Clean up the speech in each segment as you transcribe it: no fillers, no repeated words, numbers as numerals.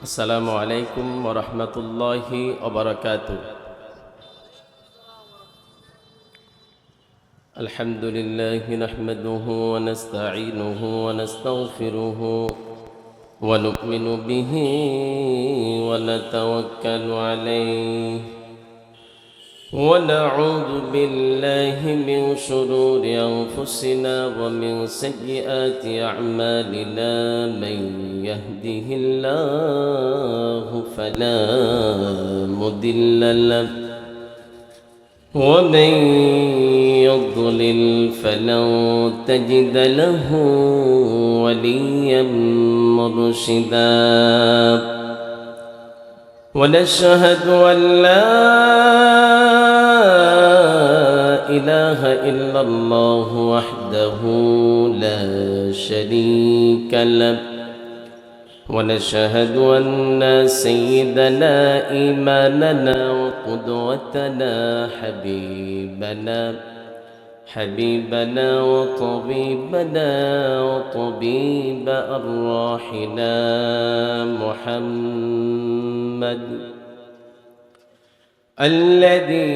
আসসালামু আলাইকুম ওয়া রাহমাতুল্লাহি ওয়া বারাকাতুহু। আলহামদুলিল্লাহি নাহমাদুহু ওয়া নাস্তাঈনুহু ওয়া নাস্তাগফিরুহু ওয়া নু'মিনু বিহি ওয়া নাতাওয়াক্কালু আলাইহি ওয়া না'উযু বিল্লাহি মিন শুরুরি আনফুসিনা ওয়া মিন সাইয়্যাতি আ'মালিনা মান yahdihillahu fala mudilla lahu wa man yudlil falan tajida lahu waliyyan murshida wa nashhadu an la ilaha illallah wahdahu la sharika lahu ونشهد أن سيدنا إمامنا وقدوتنا حبيبنا وطبيبنا وطبيب أرواحنا محمد الذي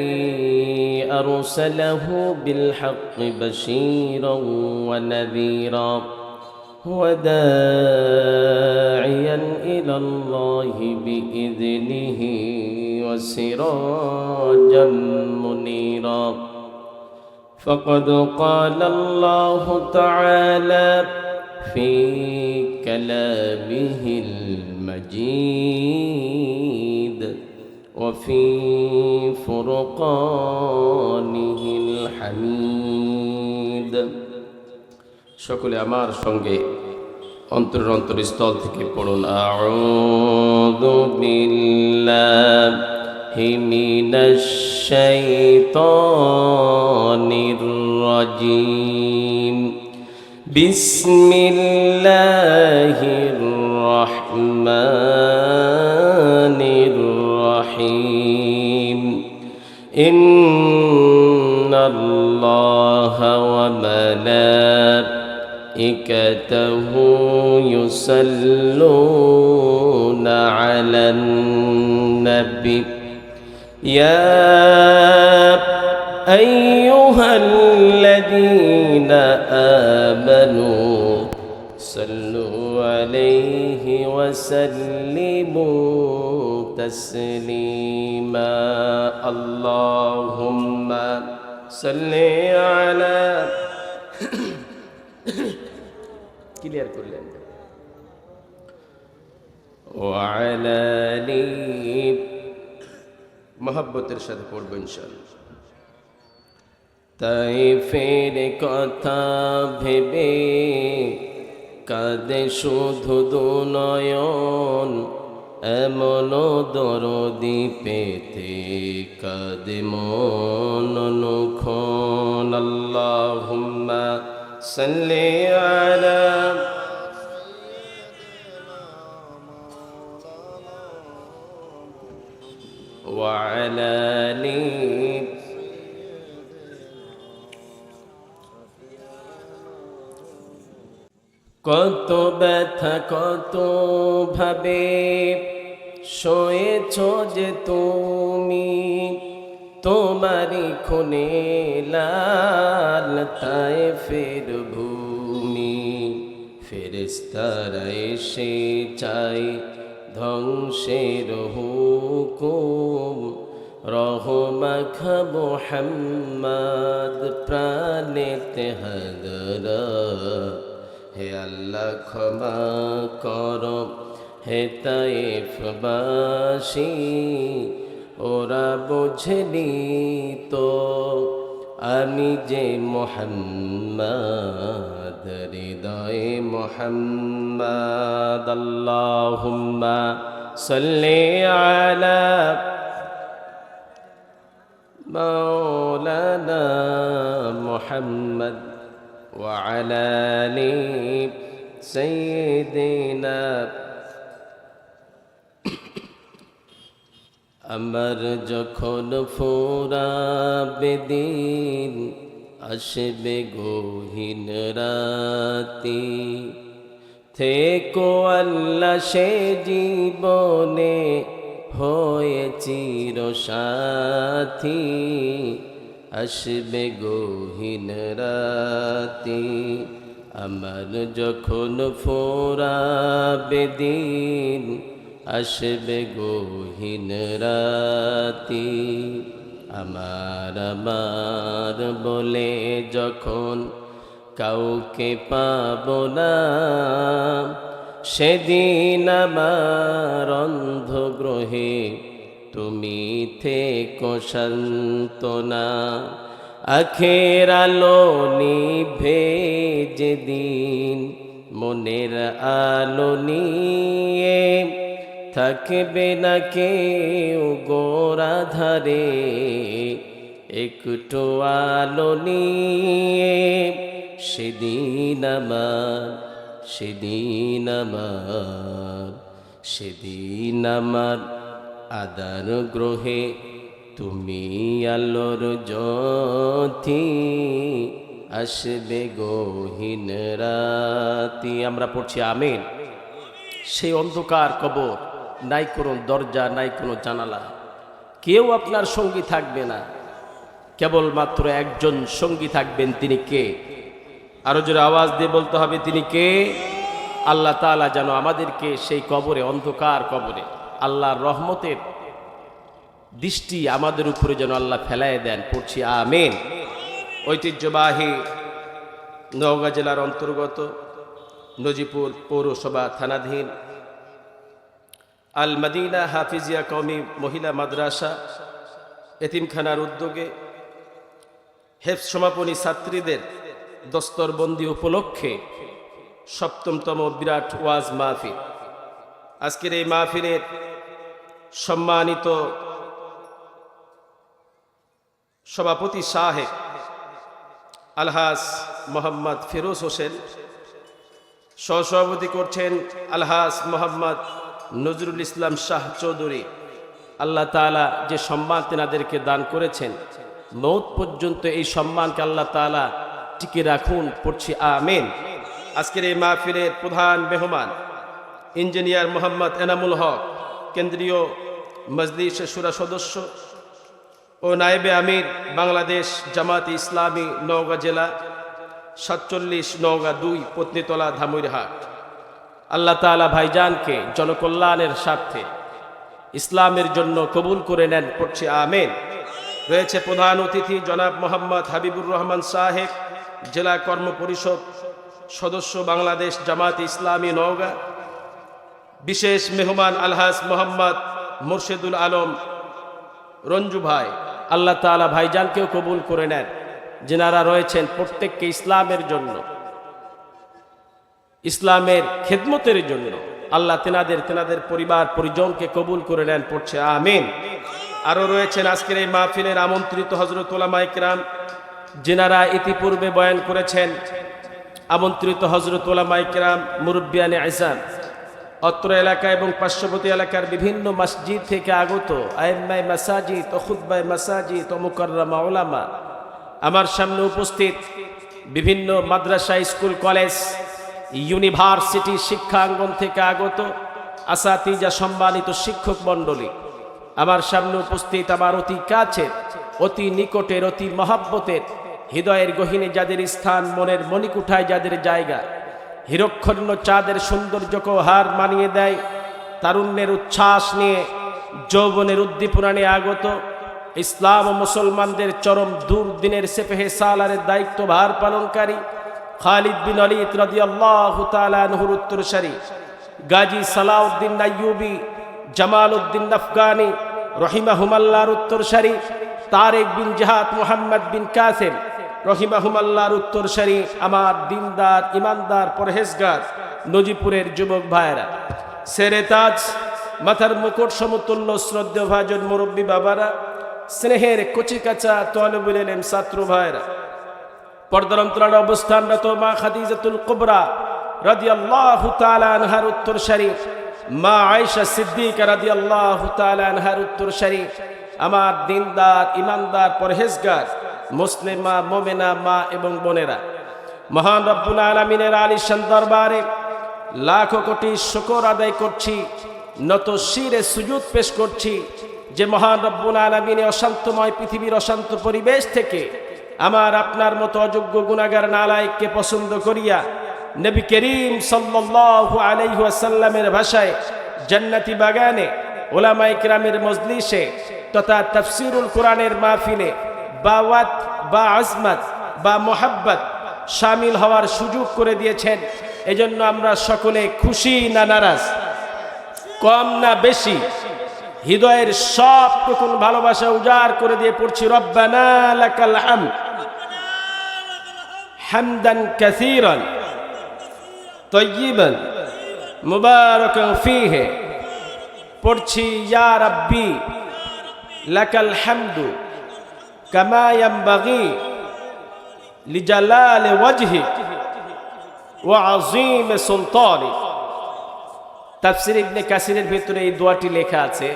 أرسله بالحق بشيرا ونذيرا وداعيا إلى الله بإذنه وسراجا منيرا فقد قال الله تعالى في كلامه المجيد وفي فرقانه الحميد সকলে আমার সঙ্গে অন্তরস্থল থেকে পড়ুন আউযু বিল্লাহি মিনাশ শাইতানির রাজিম বিসমিল্লাহির রহমানির রহিম ইন্নাল্লাহা ওয়া ملائكته يصلون على النبي يا أيها الذين آمنوا صلوا عليه وسلموا تسليما اللهم صل على ক্লিয়ার করলেন ওয়ালা আলি মহব্বতের সাথে পড়ব ইনশাআল্লাহ তাইফের কথা ভেবে কাঁদে শুধু দুনয়ন এমন দরদি পেতে কাঁদে মন অনুক্ষণ আল্লাহুম্মা সাল্লি আলা ওয়া আলা আলি কত ব্যথা কত ভাবে সয়েছ যে তুমি তোমারি খুনে লাল তায়েফের ভূমি ফেরেশতারা এসে চাই ধ্বংসের হুকুম রহমাখা মুহাম্মদ প্রাণেতে হাদরা হে আল্লাহ ক্ষমা করো হে তায়েফবাসী ওরা বুঝলি তো আমি যে মুহাম্মদ হৃদয়ে মুহাম্মদ আল্লাহুম্মা সাল্লি আলা মাওলানা মুহাম্মদ ওয়া আলা আলি সাইয়্যিদিনা আমার যখন ফুরাবে দিন আসবে গহীন রাতি থেকো আল্লাহ সে জীবনে হয়ে চির সাথী, আসবে গহীন রাতি আমার যখন ফোরাবে দিন, আসবে গহীন রাতি আমার আমার বলে যখন কাউকে পাব না, সেদিন আমার অন্ধ গ্রহে তুমি থেকো সান্ত্বনা। আখের আলো নিভে যেদিন মনের আলো নিয়ে, থাকবে না কেউ গোরাধারে একটু আলো নিয়ে, সেদিন আমার সেদিন আমার সেদিন আমার আদার গ্রহে তুমি আলোর জ্যোতি, আসবে গহীন রাতি। আমরা পড়ছি আমিন। সেই অন্ধকার কবর, নাই কোনো দরজা, নাই কোনো জানালা, কেউ আপনার সঙ্গী থাকবে না, কেবলমাত্র একজন সঙ্গী থাকবেন। তিনি কে? আরো জোরে আওয়াজ দিয়ে বলতে হবে, তিনি কে? আল্লাহ তাআলা যেন আমাদেরকে সেই কবরে, অন্ধকার কবরে আল্লাহর রহমতের দৃষ্টি আমাদের উপরে যেন আল্লাহ ফেলাই দেন। পড়ছি আমিন। ঐতিহ্যবাহী নওগাঁ জেলার অন্তর্গত নজিপুর পৌরসভা থানাধীন আল মদিনা হাফিজিয়া কওমি মহিলা মাদ্রাসা এতিমখানার উদ্যোগে হেফজ সমাপনী ছাত্রীদের দস্তরবন্দি উপলক্ষে ৭ম বিরাট ওয়াজ মাহফিল। আজকের এই মাহফিলের সম্মানিত সভাপতি সাহেব আলহাজ মোহাম্মদ ফিরোজ হোসেন, সহসভাপতি করছেন আলহাজ মোহাম্মদ নজরুল ইসলাম শাহ চৌধুরী। আল্লাহ তাআলা যে সম্মান তেনাদেরকে দান করেছেন, মৌত পর্যন্ত এই সম্মানকে আল্লাহ তাআলা টিকে রাখুন। পড়ছি আমিন। আজকের এই মাহফিলের প্রধান মেহমান ইঞ্জিনিয়ার মোহাম্মদ এনামুল হক, কেন্দ্রীয় মজলিসে শুরা সদস্য ও নায়েবে আমির, বাংলাদেশ জামাতে ইসলামী, নওগাঁ জেলা ৪৭ নওগাঁ ২ পত্নীতলা ধামইরহাট। আল্লাহ তাআলা ভাইজানকে জনকল্যাণের স্বার্থে ইসলামের জন্য কবুল করে নেন। পড়ছি আমিন। রয়েছে প্রধান অতিথি জনাব মোহাম্মদ হাবিবুর রহমান সাহেব, জেলা কর্ম পরিষদ সদস্য, বাংলাদেশ জামাতে ইসলামী নওগাঁ। বিশেষ মেহমান আলহাজ মোহাম্মদ মুর্শেদুল আলম রঞ্জু ভাই। আল্লাহ তাআলা ভাইজানকেও কবুল করে নেন। যেনারা রয়েছেন প্রত্যেককে ইসলামের জন্য, ইসলামের খেদমতের জন্য আল্লাহ তেনাদের পরিবার পরিজনকে কবুল করে নেন। পড়ছে আমিন। আরও রয়েছেন আজকের এই মাহফিলের আমন্ত্রিত হযরত উলামায়ে কেরাম, যেনারা ইতিপূর্বে বয়ান করেছেন। আমন্ত্রিত হযরত উলামায়ে কেরাম, মুরব্বিয়ানে ইসলাম, অত্র এলাকা এবং পার্শ্ববর্তী এলাকার বিভিন্ন মসজিদ থেকে আগত আইম্মায়ে মাসাজিদ ও খুতবায়ে মাসাজিদ ও মুকাররমা উলামা, আমার সামনে উপস্থিত বিভিন্ন মাদ্রাসা, স্কুল, কলেজ, ইউনিভার্সিটি শিক্ষাঙ্গন থেকে আগত আসাতিজা, সম্মানিত শিক্ষক মণ্ডলী, আমার সামনে উপস্থিত আমার অতি কাছের, অতি নিকটের, অতি মহাব্বতের, হৃদয়ের গহীনে যাদের স্থান, মনের মণিকুঠায় যাদের জায়গা, হিরক্ষণ্য চাঁদের সৌন্দর্যকেও হার মানিয়ে দেয়, তারুণ্যের উচ্ছ্বাস নিয়ে, যৌবনের উদ্দীপনা নিয়ে আগত ইসলাম ও মুসলমানদের চরম দুর্দিনের সেফেহে সালারের দায়িত্ব ভার পালনকারী খালিদ বিন ওয়ালিদ রাদিয়াল্লাহু তাআলা আনহুর উত্তরসূরি গাজী সালাউদ্দিন আইয়ুবী, জামালউদ্দিন আফগানি রহিমাহুমাল্লাহর উত্তরসূরি তারেক বিন জিহাদ, মুহাম্মদ বিন কাসেম রহিমাহুমাল্লাহর উত্তরসূরি আমার দিনদার, ইমানদার, পরহেজগার নজিপুরের যুবক ভাইয়েরা, সেরে তাজ, মাথার মুকুট সমতুল্য শ্রদ্ধেয় ভাজন মুরব্বী বাবারা, স্নেহের কচিকাচা তলবুল ইলম ছাত্র ভাইয়েরা, পর্দার অন্তরালে অবস্থানরত মা খাদিজাতুল কুবরা রাদিয়াল্লাহু তাআলা আনহার উত্তরসূরি, মা আয়েশা সিদ্দিকা রাদিয়াল্লাহু তাআলা আনহার উত্তরসূরি আমার দিনদার, ইমানদার, পরহেজগার মুসলিমা, মুমিনা মা এবং বোনেরা, মহান রব্বুল আলামিনের আলিশান দরবারে লাখো কোটি শুকর আদায় করছি, নত শিরে সুজুদ পেশ করছি যে মহান রব্বুল আলামিন অশান্তময় পৃথিবীর অশান্ত পরিবেশ থেকে আমার আপনার মতো অযোগ্য গুনাহগার নালায়েককে পছন্দ করিয়া নবী করিম সাল্লাল্লাহু আলাইহি ওয়াসাল্লামের ভাষায় জান্নাতি বাগানে উলামায়ে কিরামের মজলিসে তথা তাফসীরুল কোরআনের মাহফিলে বাওয়াত বা আজমাত বা মোহাব্বত শামিল হওয়ার সুযোগ করে দিয়েছেন। এজন্য আমরা সকলে খুশি না নারাজ, কম না বেশি, হৃদয়ের সবটুকু ভালোবাসা উজাড় করে দিয়ে পড়ছি রব্বানা লাকাল হামদ হামদান কাসীরান তাইয়িবান মুবারাকান ফীহি। পড়ছি ইয়া রাব্বি লাকাল হামদু কামা ইয়ানবাগি লিজালালি ওয়াজহিক ওয়া আযীম সুলতানিক। তাফসীর ইবনে কাসিরের ভিতরে এই দোয়াটি লেখা আছে,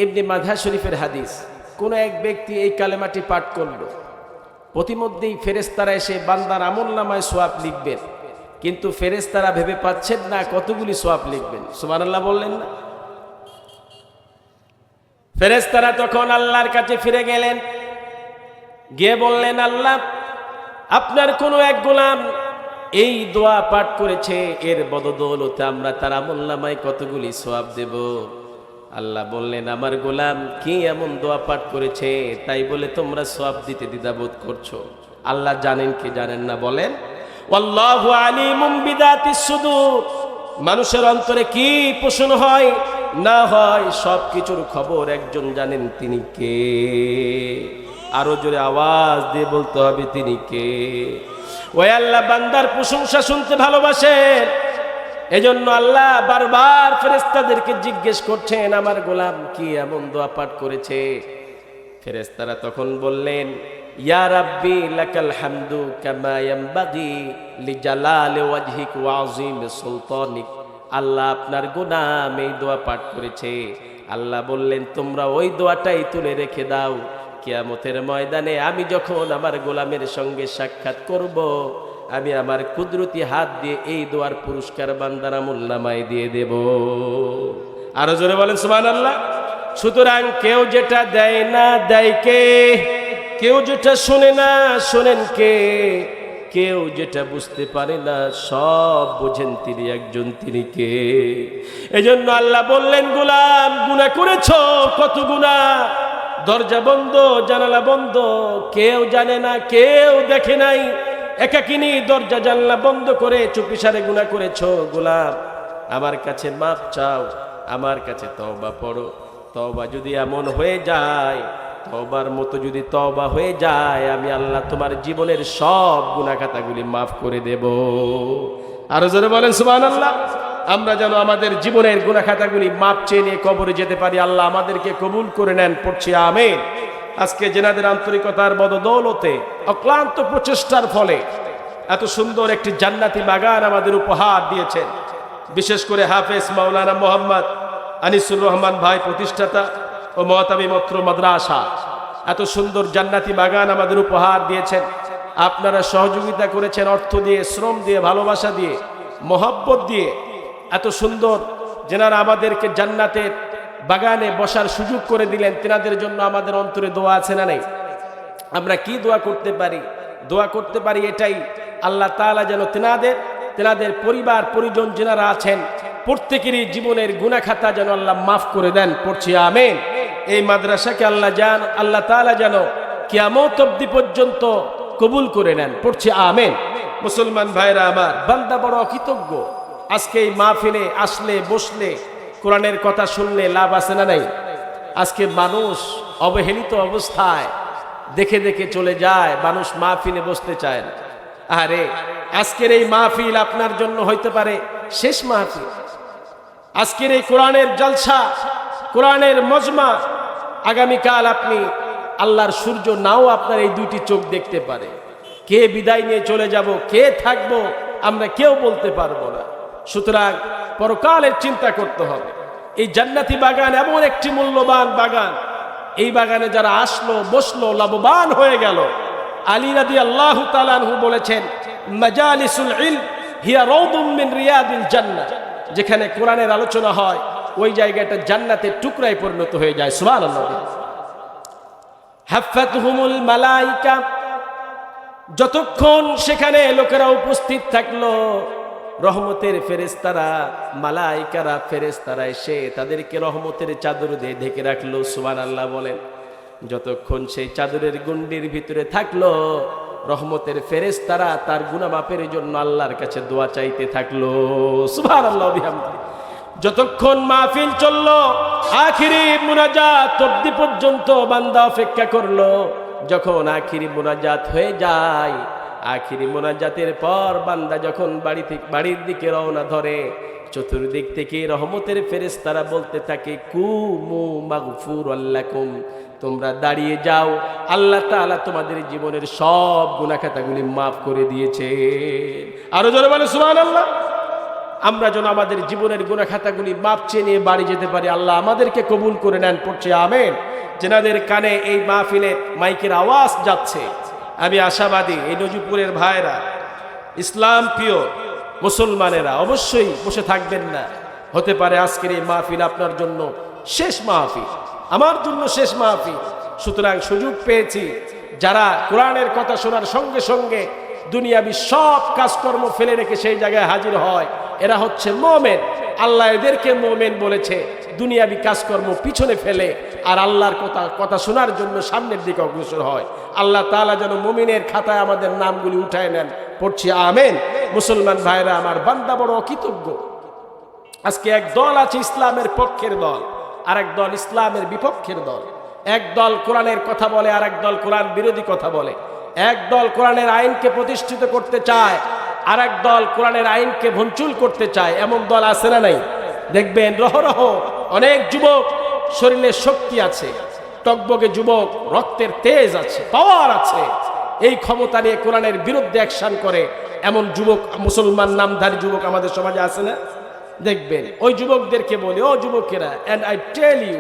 ইবনে মাজাহ শরীফের হাদিস। কোন এক ব্যক্তি এই কালেমাটি পাঠ করল, প্রতিমধ্যেই ফেরেশতারা এসে বান্দার আমলনামায় সওয়াব লিখবেন, কিন্তু ফেরেশতারা ভেবে পাচ্ছেন না কতগুলি সওয়াব লিখবেন। সুবহানাল্লাহ বললেন না? ফেরেশতারা তখন আল্লাহর কাছে ফিরে গেলেন, গিয়ে বললেন, আল্লাহ, আপনার কোনো এক গোলাম এই দোয়া পাঠ করেছে, এর বদৌলতে আমরা তার আমলনামায় কতগুলি সওয়াব দেব। আল্লাহ বললেন, আমার গোলাম কি এমন দোয়া পাঠ করেছে তাই বলে তোমরা সওয়াব দিতে দ্বিধাবোধ করছো? আল্লাহ জানেন কি জানেন না? বলেন, ওয়াল্লাহু আলিমুম বিদাতিস সুদূর। মানুষের অন্তরে কি পোষণ হয় না হয় সব কিছুর খবর একজন জানেন, তিনি কে? আরো জোরে আওয়াজ দিয়ে বলতে হবে, তিনি কে? ওই আল্লাহ বান্দার প্রশংসা শুনতে ভালোবাসেন। এজন্য আল্লাহ বারবার ফেরেশতাদেরকে জিজ্ঞেস করছেন, আমার গোলাম কি এমন দোয়া পাঠ করেছে? ফেরেশতারা তখন বললেন, ইয়া রাব্বি লাকাল হামদু কামা ইয়ানবাগি লিজালালি ওয়াজহিক ওয়া আযীম সুলতানিক। আল্লাহ, আপনার গোলাম এই দোয়া পাঠ করেছে। আল্লাহ বললেন, তোমরা ওই দোয়াটাই তুলে রেখে দাও, কিয়ামতের ময়দানে আমি যখন আমার গোলামের সঙ্গে সাক্ষাৎ করব, আমি আমার কুদরতি হাত দিয়ে এই দোয়ার পুরস্কার বান্দার আমলনামায় দিয়ে দেব। আরো জোরে বলেন সুবহানাল্লাহ। সুতরাং কেউ যেটা দেয় না দেয় কে? কেউ যেটা শোনে না শোনেন কে? কেউ যেটা বুঝতে পারে না সব বোঝেন তিনি একজন, তিনি কে? এজন্য আল্লাহ বললেন, গোলাম গুনাহ করেছো, কত গুনাহ, দরজা বন্ধ, জানালা বন্ধ, কেউ জানে না, কেউ দেখে নাই, একাকিনী দরজা জানলা বন্ধ করে চুপিসারে গুনাহ করেছো। গোলাম, আমার কাছে মাপ চাও, আমার কাছে তওবা পড়ো। তওবা যদি এমন হয়ে যায়, তওবার মতো যদি তওবা হয়ে যায়, আমি আল্লাহ তোমার জীবনের সব গুনাহ খাতাগুলি মাফ করে দেব। আরো জোরে বলেন সুবহানাল্লাহ। আমরা যেন আমাদের জীবনের গুনাহ খাতাগুলি মাপ চেয়ে নিয়ে কবরে যেতে পারি। আল্লাহ আমাদেরকে কবুল করে নেন, পড়ছি আমিন। আজকে জেনাদের আন্তরিকতার বদৌলতে, অক্লান্ত প্রচেষ্টার ফলে এত সুন্দর একটি জান্নাতি বাগান আমাদের উপহার দিয়েছেন। বিশেষ করে হাফেজ মাওলানা মোহাম্মদ আনিসুর রহমান ভাই, প্রতিষ্ঠাতা ও মহতামি মত্র মাদ্রাসা, এত সুন্দর জান্নাতি বাগান আমাদের উপহার দিয়েছেন। আপনারা সহযোগিতা করেছেন অর্থ দিয়ে, শ্রম দিয়ে, ভালোবাসা দিয়ে, মহব্বত দিয়ে। এত সুন্দর যেনারা আমাদেরকে জান্নাতের বাগানে বসার সুযোগ করে দিলেন, তেনাদের জন্য আমাদের অন্তরে দোয়া আছে না নেই? আমরা কি দোয়া করতে পারি? দোয়া করতে পারি এটাই, আল্লাহ তাআলা যেন তেনাদের পরিবার পরিজন যেনারা আছেন প্রত্যেকেরই জীবনের গুনাহ খাতা যেন আল্লাহ মাফ করে দেন, পড়ছি আমিন। এই মাদ্রাসাকে আল্লাহ তাআলা যেন কিয়ামত অবধি পর্যন্ত কবুল করে নেন, পড়ছি আমিন। মুসলমান ভাইরা আমার, বান্দা বড় অকৃতজ্ঞ। আজকে এই মাহফিলে আসলে, বসলে, কোরআনের কথা শুনলে লাভ আছে না নাই? আজকে মানুষ অবহেলিত অবস্থায় দেখে দেখে চলে যায়, মানুষ মাহফিলে বসতে চায় না। আরে আজকের এই মাহফিল আপনার জন্য হইতে পারে শেষ মাহফিল। আজকের এই কোরআনের জলসা, কোরআনের মজমা, আগামীকাল আপনি আল্লাহর সূর্য নাও আপনার এই দুইটি চোখ দেখতে পারে। কে বিদায় নিয়ে চলে যাব, কে থাকবো, আমরা কেউ বলতে পারবো না। সুতরাং পরকালের চিন্তা করতে হবে। এই জান্নাতি বাগান এমন একটি মূল্যবান বাগান, এই বাগানে যারা আসলো, বসলো, লাভবান হয়ে গেল। আলী রাদিয়াল্লাহু তাআলা আনহু বলেছেন, মাজালিসুল ইলম হিয়া রাউদুম মিন রিয়াদিল জান্নাহ, যেখানে কোরআনের আলোচনা হয় ওই জায়গাটা জান্নাতের টুকরায় পরিণত হয়ে যায়। সুবহানাল্লাহ। হাফাতহুমুল মালাইকা, যতক্ষণ সেখানে লোকেরা উপস্থিত থাকলো, রহমতের ফেরেশতারা, মালাইকারা, ফেরেশতারা এসে তাদেরকে রহমতের চাদর দিয়ে ঢেকে রাখলো। সুবহানাল্লাহ বলেন। যতক্ষণ সেই চাদরের গুন্ডির ভিতরে থাকলো, রহমতের ফেরেশতারা তার গুনাহ মাফের জন্য আল্লাহর কাছে দোয়া চাইতে থাকলো। সুবহানাল্লাহ বিহামদিহি। যতক্ষণ মাহফিল চললো, আখিরি মুনাজাত অবধি পর্যন্ত বান্দা অপেক্ষা করলো। যখন আখিরি মুনাজাত হয়ে যায়, আখিরি মুনাজাতের পর বান্দা যখন বাড়ির দিকে রওনা ধরে, চতুর্দিক থেকে রহমতের ফেরেশতারা বলতে থাকে, কুমু মাগফুরাল লাকুম, তোমরা দাঁড়িয়ে যাও, আল্লাহ তাআলা তোমাদের জীবনের সব গুনাহ খাতাগুলি মাফ করে দিয়েছে। আরো জোরে বলে সুবহানাল্লাহ। আমরা যেন আমাদের জীবনের গুনাহ খাতাগুলি মাপ চেয়ে নিয়ে বাড়ি যেতে পারি। আল্লাহ আমাদেরকে কবুল করে নেন, পড়ছে আমিন। যেনাদের কানে এই মাহফিলের মাইকের আওয়াজ যাচ্ছে, আমি আশাবাদী এই নজিপুরের ভাইরা, ইসলাম প্রিয় মুসলমানেরা অবশ্যই বসে থাকবেন না। হতে পারে আজকের এই মাহফিল আপনার জন্য শেষ মাহফিল, আমার জন্য শেষ মাহফিল। সুতরাং সুযোগ পেয়েছি, যারা কোরআনের কথা শোনার সঙ্গে সঙ্গে দুনিয়াবি সব কাজকর্ম ফেলে রেখে সেই জায়গায় হাজির হয়, এরা হচ্ছে মুমিন। আল্লাহ এদেরকে মুমিন বলেছে, দুনিয়াবি কাজকর্ম পিছনে ফেলে আর আল্লাহর কথা শোনার জন্য সামনের দিকে অগ্রসর হয়। আল্লাহ তাআলা যেন মুমিনের খাতায় আমাদের নামগুলি উঠায় নেন, পড়ছি আমিন। মুসলমান ভাইরা আমার, বান্দা বড় অকৃতজ্ঞ। আজকে এক দল আছে ইসলামের পক্ষের দল, আর এক দল ইসলামের বিপক্ষের দল। এক দল কোরআনের কথা বলে, আর এক দল কোরআন বিরোধী কথা বলে। এক দল কোরআনের আইনকে প্রতিষ্ঠিত করতে চায়, আর এক দল কোরআনের আইনকে ভঞ্চুল করতে চায়। এমন দল আছে না নাই? দেখবেন রহরহ অনেক যুবক, শরীরে শক্তি আছে, টকবগে যুবক, রক্তের তেজ আছে, পাওয়ার আছে, এই ক্ষমতা নিয়ে কোরআনের বিরুদ্ধে অ্যাকশন করে এমন যুবক, মুসলমান নামধারী যুবক আমাদের সমাজে আছে না? দেখবেন ওই যুবকদেরকে বলি, ও যুবকেরা, and I tell you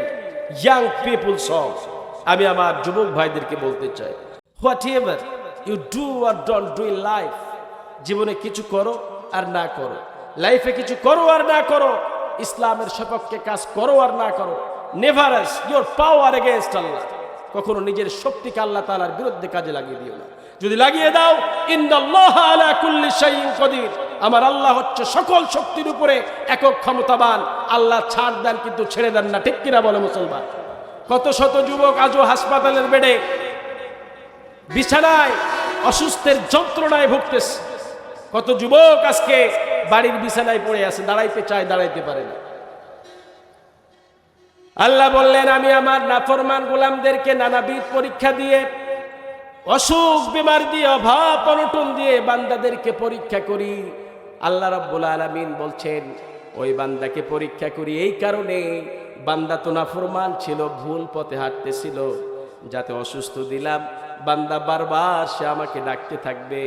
young peoples of, আমি আমার যুবক ভাইদেরকে বলতে চাই, হোয়াট এভার ইউ ডু আর ডোন্ট ডু ইন লাইফ, জীবনে কিছু করো আর না করো, লাইফে কিছু করো আর না করো, ইসলামের সপক্ষে কাজ করো আর না করো, never use your power against Allah, কখনো নিজের শক্তিকে আল্লাহ তাআলার বিরুদ্ধে কাজে লাগিয়ে দিও না। যদি লাগিয়ে দাও, ইন্নাল্লাহ আলা কুল্লি শাইইন কাদির, আমার আল্লাহ হচ্ছে সকল শক্তির উপরে একক ক্ষমতাবান। আল্লাহ ছাড় দেন কিন্তু ছেড়ে দেন না, ঠিক কিনা বলে মুসলমান? কত শত যুবক আজও হাসপাতালের বেডে বিছানায় অসুস্থের যন্ত্রণায় ভুগতেছে। কত যুবক আজকে বাড়ির বিছানায় পড়ে আছে, দাঁড়াইতে চায়, দাঁড়াইতে পারে না। আল্লাহ বললেন, আমি আমার নাফরমান গোলামদেরকে নানাবিধ পরীক্ষা দিয়ে, অসুখ বিমার দিয়ে, অভাব অনটন দিয়ে বান্দাদেরকে পরীক্ষা করি। আল্লাহ রাব্বুল আলামিন বলছেন, ওই বান্দাকে পরীক্ষা করি এই কারণে, বান্দা তো নাফরমান ছিল, ভুল পথে হাঁটতেছিল, যাতে অসুস্থ দিলাম, বান্দা বারবার সে আমাকে ডাকতে থাকবে,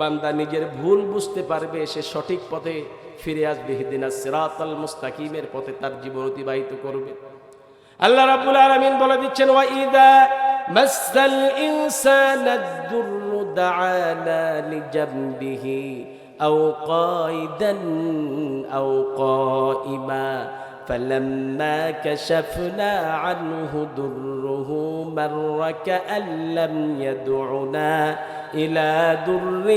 বান্দা নিজের ভুল বুঝতে পারবে, সে সঠিক পথে ফিরে আসবে, ইহদিনাস সিরাতাল মুস্তাকিমের পথে তার জীবন অতিবাহিত করবে। আল্লাহ রাব্বুল আলামিন বলে দিচ্ছেন, ওয়া ইযা মাসাল ইনসানাদ দুররু দাআনা লিজামবিহি আও কাইদান আও কাইমা فلما كشفنا عنه ضره مر كأن لم يدعنا إلى ضر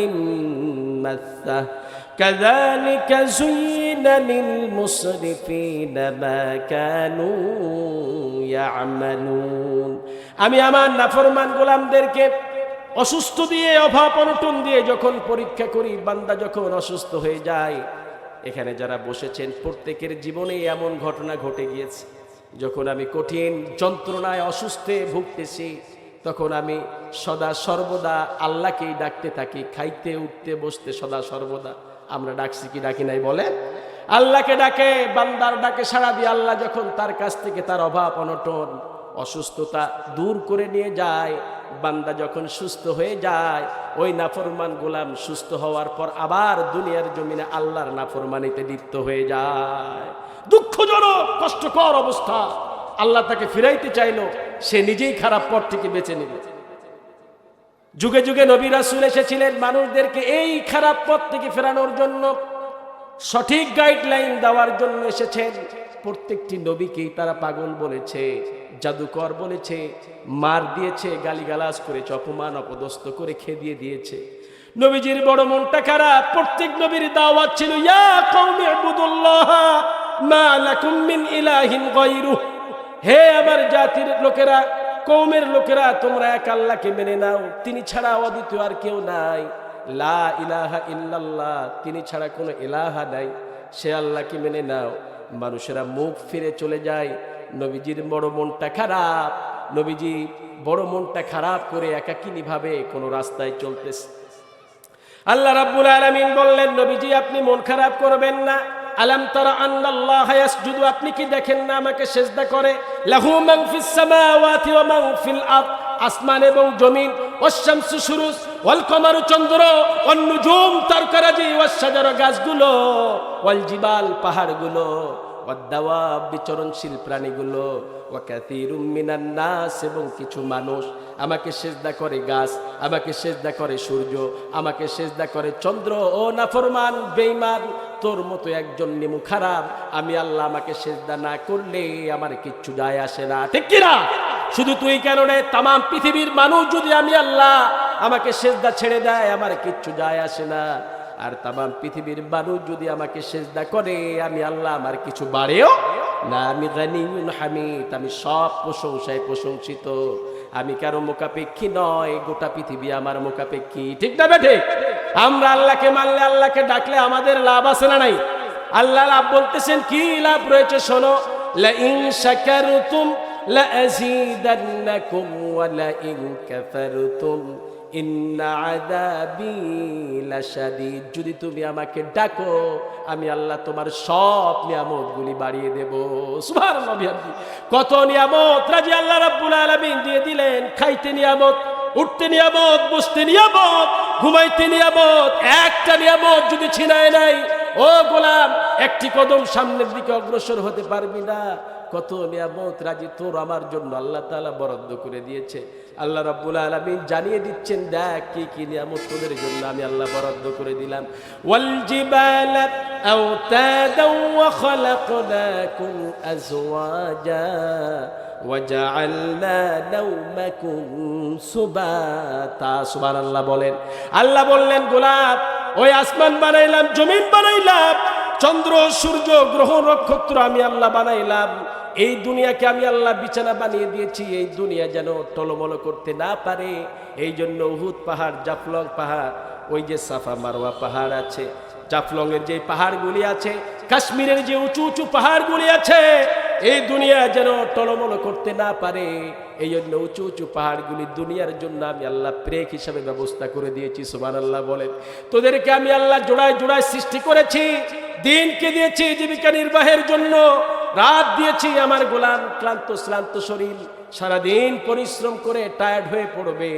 مسه كذلك زين للمسرفين ما كانوا يعملون। আমি আমার নাফরমান গোলামদেরকে অসুস্থ দিয়ে, অভাব অনটন দিয়ে যখন পরীক্ষা করি, বান্দা যখন অসুস্থ হয়ে যায়, এখানে যারা বসেছেন প্রত্যেকের জীবনে এমন ঘটনা ঘটে গিয়েছে, যখন আমি কঠিন যন্ত্রণায় অসুস্থে ভুগতেছি, তখন আমি সদা সর্বদা আল্লাহকেই ডাকতে থাকি, খাইতে উঠতে বসতে সদা সর্বদা। আমরা ডাকছি কি ডাকি নাই বলেন? আল্লাহকে ডাকে, বান্দার ডাকে সাড়া দিয়ে আল্লাহ যখন তার কাছ থেকে তার অভাব অনটন অসুস্থতা দূর করে নিয়ে যায়, বান্দা যখন সুস্থ হয়ে যায়, ওই নাফরমান গোলাম সুস্থ হওয়ার পর আবার দুনিয়ার জমিনে আল্লাহর নাফরমানিতে লিপ্ত হয়ে যায়। দুঃখজনক, কষ্টকর অবস্থা। আল্লাহ তাকে ফিরাইতে চাইলো, সে নিজেই খারাপ পথ থেকে বেছে নিল। যুগে যুগে নবী রাসূল এসেছিলেন মানুষদেরকে এই খারাপ পথ থেকে ফেরানোর জন্য, সঠিক গাইডলাইন দেওয়ার জন্য এসেছেন। প্রত্যেকটি নবীকেই তারা পাগল বলেছে, জাদুকর বলেছে, মার দিয়েছে, গালিগালাজ করেছে, অপমান অপদস্থ করে খেদিয়ে দিয়েছে। নবীজির বড় মনটা খারাপ। প্রত্যেক নবীর দাওয়াত ছিল ইয়া কওমি ইবুদুল্লাহ মা লাকুম মিন ইলাহিন গায়রুহু, হে আমার জাতির লোকেরা, কওমের লোকেরা, তোমরা এক আল্লাহকে মেনে নাও, তিনি ছাড়া অদ্বিতীয় আর কেউ নাই। লা ইলাহা ইল্লাল্লাহ, তিনি ছাড়া কোনো ইলাহা নাই, সে আল্লাহকে মেনে নাও। মানুষেরা মুখ ফিরে চলে যায়। নবীজির বড় মনটা খারাপ। নবীজি বড় মনটা খারাপ করে একাকিনী ভাবে কোনো রাস্তায় চলতেছে। আল্লাহ রাব্বুল আলামিন বললেন, নবীজি আপনি মন খারাপ করবেন না। আলাম তারা আন্নাল্লাহা ইয়াসজুদু, আপনি কি দেখেন না আমাকে সিজদা করে? লাহু মান ফিস সামাওয়াতি ওয়া মান ফিল আরদ, আসমান এবং জমিন, ওয়াশ শামসু সুরুজ, ওয়াল কমারু চন্দ্র, ওয়ান নুজুম তারকারাজি, ওয়াশ শাজারু গাছগুলো, ওয়াল জিবাল পাহাড়গুলো, ওয়াদ দাওয়াব বিচরণশীল প্রাণীগুলো, ওয়া কাসীরুম মিনান নাস, এবং কিছু মানুষ আমাকে সিজদা করে। গাছ আমাকে সিজদা করে, সূর্য আমাকে সিজদা করে, চন্দ্র। ও নাফরমান বেঈমান, তোর মতো একজন নিমু খারাপ, আমি আল্লাহ আমাকে সিজদা না করলে আমার কিচ্ছু যায় আসে না, ঠিক কি না? শুধু তুই কেন রে, তাম পৃথিবীর মানুষ যদি আমি আল্লাহ আমাকে সিজদা ছেড়ে দেয় আমার কিচ্ছু যায় আসে না। আর তাম পৃথিবীর মানুষ যদি আমাকে সিজদা করে আমি আল্লাহ আমার কিছু বাড়েও না। আমি গানিয়ুন হামিদ, আমি সব প্রশংসায় প্রশংসিত, আমি কারো মুখাপেক্ষী নয়, গোটা পৃথিবী আমার মুখাপেক্ষী, ঠিক না বেঠে? আমরা আল্লাহকে মানলে, আল্লাহকে ডাকলে আমাদের লাভ আছে না নাই? আল্লাহ লাভ বলতেছেন, কি লাভ রয়েছে শোনো। লা ইন শাকারতুম লা আযীদান্নাকুম ওয়া লা ইন কাফারতুম ইন্না আযাবি লাশাদীদ, যদি তুমি আমাকে ডাকো আমি আল্লাহ তোমার সব নিয়ামতগুলি বাড়িয়ে দেব। সুবহানাল্লাহ। কত নিয়ামত রাজি আল্লাহ রাব্বুল আলামিন দিয়ে দিলেন। খাইতে নিয়ামত, উঠতে নিয়ামত, বসতে নিয়ামত, ঘুমাইতে নিয়ামত। একটা নিয়ামত যদি ছিনায় নাই, ও গোলাম, একটি কদম সামনের দিকে অগ্রসর হতে পারবি না। কত নিয়ামত রাজি তোর আমার জন্য আল্লাহ তাআলা বরাদ্দ করে দিয়েছে। আল্লাহ রাব্বুল আলামিন জানিয়ে দিচ্ছেন, দেখ কি কি নিয়ামত তোদের জন্য আমি আল্লাহ বরাদ্দ করে দিলাম। ওয়াল জিবালা আওতাদা ওয়া খালাকনাকুম আজওয়াজা ওয়াজআলনা নাওমাকুম সুবাতা। সুবহানাল্লাহ বলেন। আল্লাহ বললেন, গোলাপ, ওই আসমান বানাইলাম, জমিন বানাইলাম, চন্দ্র সূর্য গ্রহ নক্ষত্র আমি আল্লাহ বানাইলাম। এই দুনিয়াকে আমি আল্লাহ বিছানা বানিয়ে দিয়েছি, এই দুনিয়া যেন টলমল করতে না পারে। এই জন্য উহুদ পাহাড়, জাফলং পাহাড়, ওই যে সাফা মারওয়া পাহাড় আছে, জাফলংয়ের যে পাহাড়গুলি আছে, কাশ্মীরের যে উঁচু উঁচু পাহাড়গুলি আছে, এই দুনিয়া যেন টলমল করতে না পারে। এই জন্য উঁচু উঁচু পাহাড়গুলি দুনিয়ার জন্য আমি আল্লাহ ব্রেক হিসাবে ব্যবস্থা করে দিয়েছি। সুবহানাল্লাহ বলেন। তোদেরকে আমি আল্লাহ জোড়ায় জোড়ায় সৃষ্টি করেছি, দিনকে দিয়েছি জীবিকা নির্বাহের জন্য, রাত দিয়েছি। আমার গোলাম ক্লান্ত শ্রান্ত শরীর সারাদিন পরিশ্রম করে টায়ার্ড হয়ে পড়বে,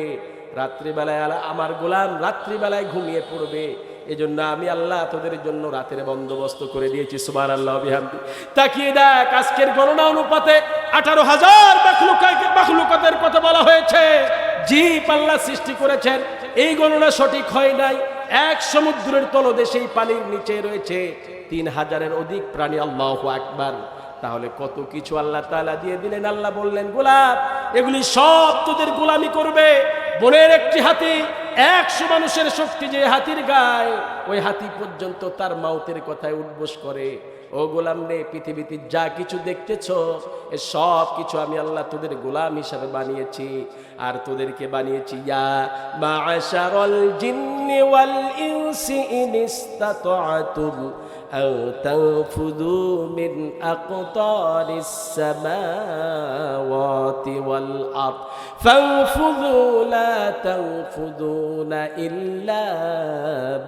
রাত্রিবেলায় আমার গোলাম রাত্রিবেলায় ঘুমিয়ে পড়বে। এজন্য আমি আল্লাহ তোদের জন্য রাতের বন্দোবস্ত করে দিয়েছি। সুবহানাল্লাহ বিহামদি। তাকিয়ে দেখ, আজকের গণনা অনুপাতে 18,000 মাখলুকাতের কথা বলা হয়েছে। জীব আল্লাহ সৃষ্টি করেছেন, এই গণনা সঠিক হয় নাই। এক সমুদ্রের তলদেশেই পানির নিচে রয়েছে 3,000-এর অধিক প্রাণী। আল্লাহু আকবার। তাহলে কত কিছু আল্লাহ তাআলা দিয়ে দিলেন। আল্লাহ বললেন, গোলাপ, এগুলি সব তোদের গোলামি করবে। বনের একটি হাতি, 100 মানুষের শক্তি যে হাতির গায়ে, ওই হাতি পর্যন্ত তার মাউতের কথায় উঠবোস করে। ও গোলাম রে, পৃথিবীতে যা কিছু দেখতেছ এ সব কিছু আমি আল্লাহ তোদের গোলাম হিসাবে বানিয়েছি। আর তোদেরকে বানিয়েছি ইয়া মা'আশারাল জিন্নি ওয়াল ইনসি ইন ইসতাতা'তুম আও তানফুযু মিন আকতারিস সামাওয়াতি ওয়াল আরদ ফানফুযু লা তানফুযুনা ইল্লা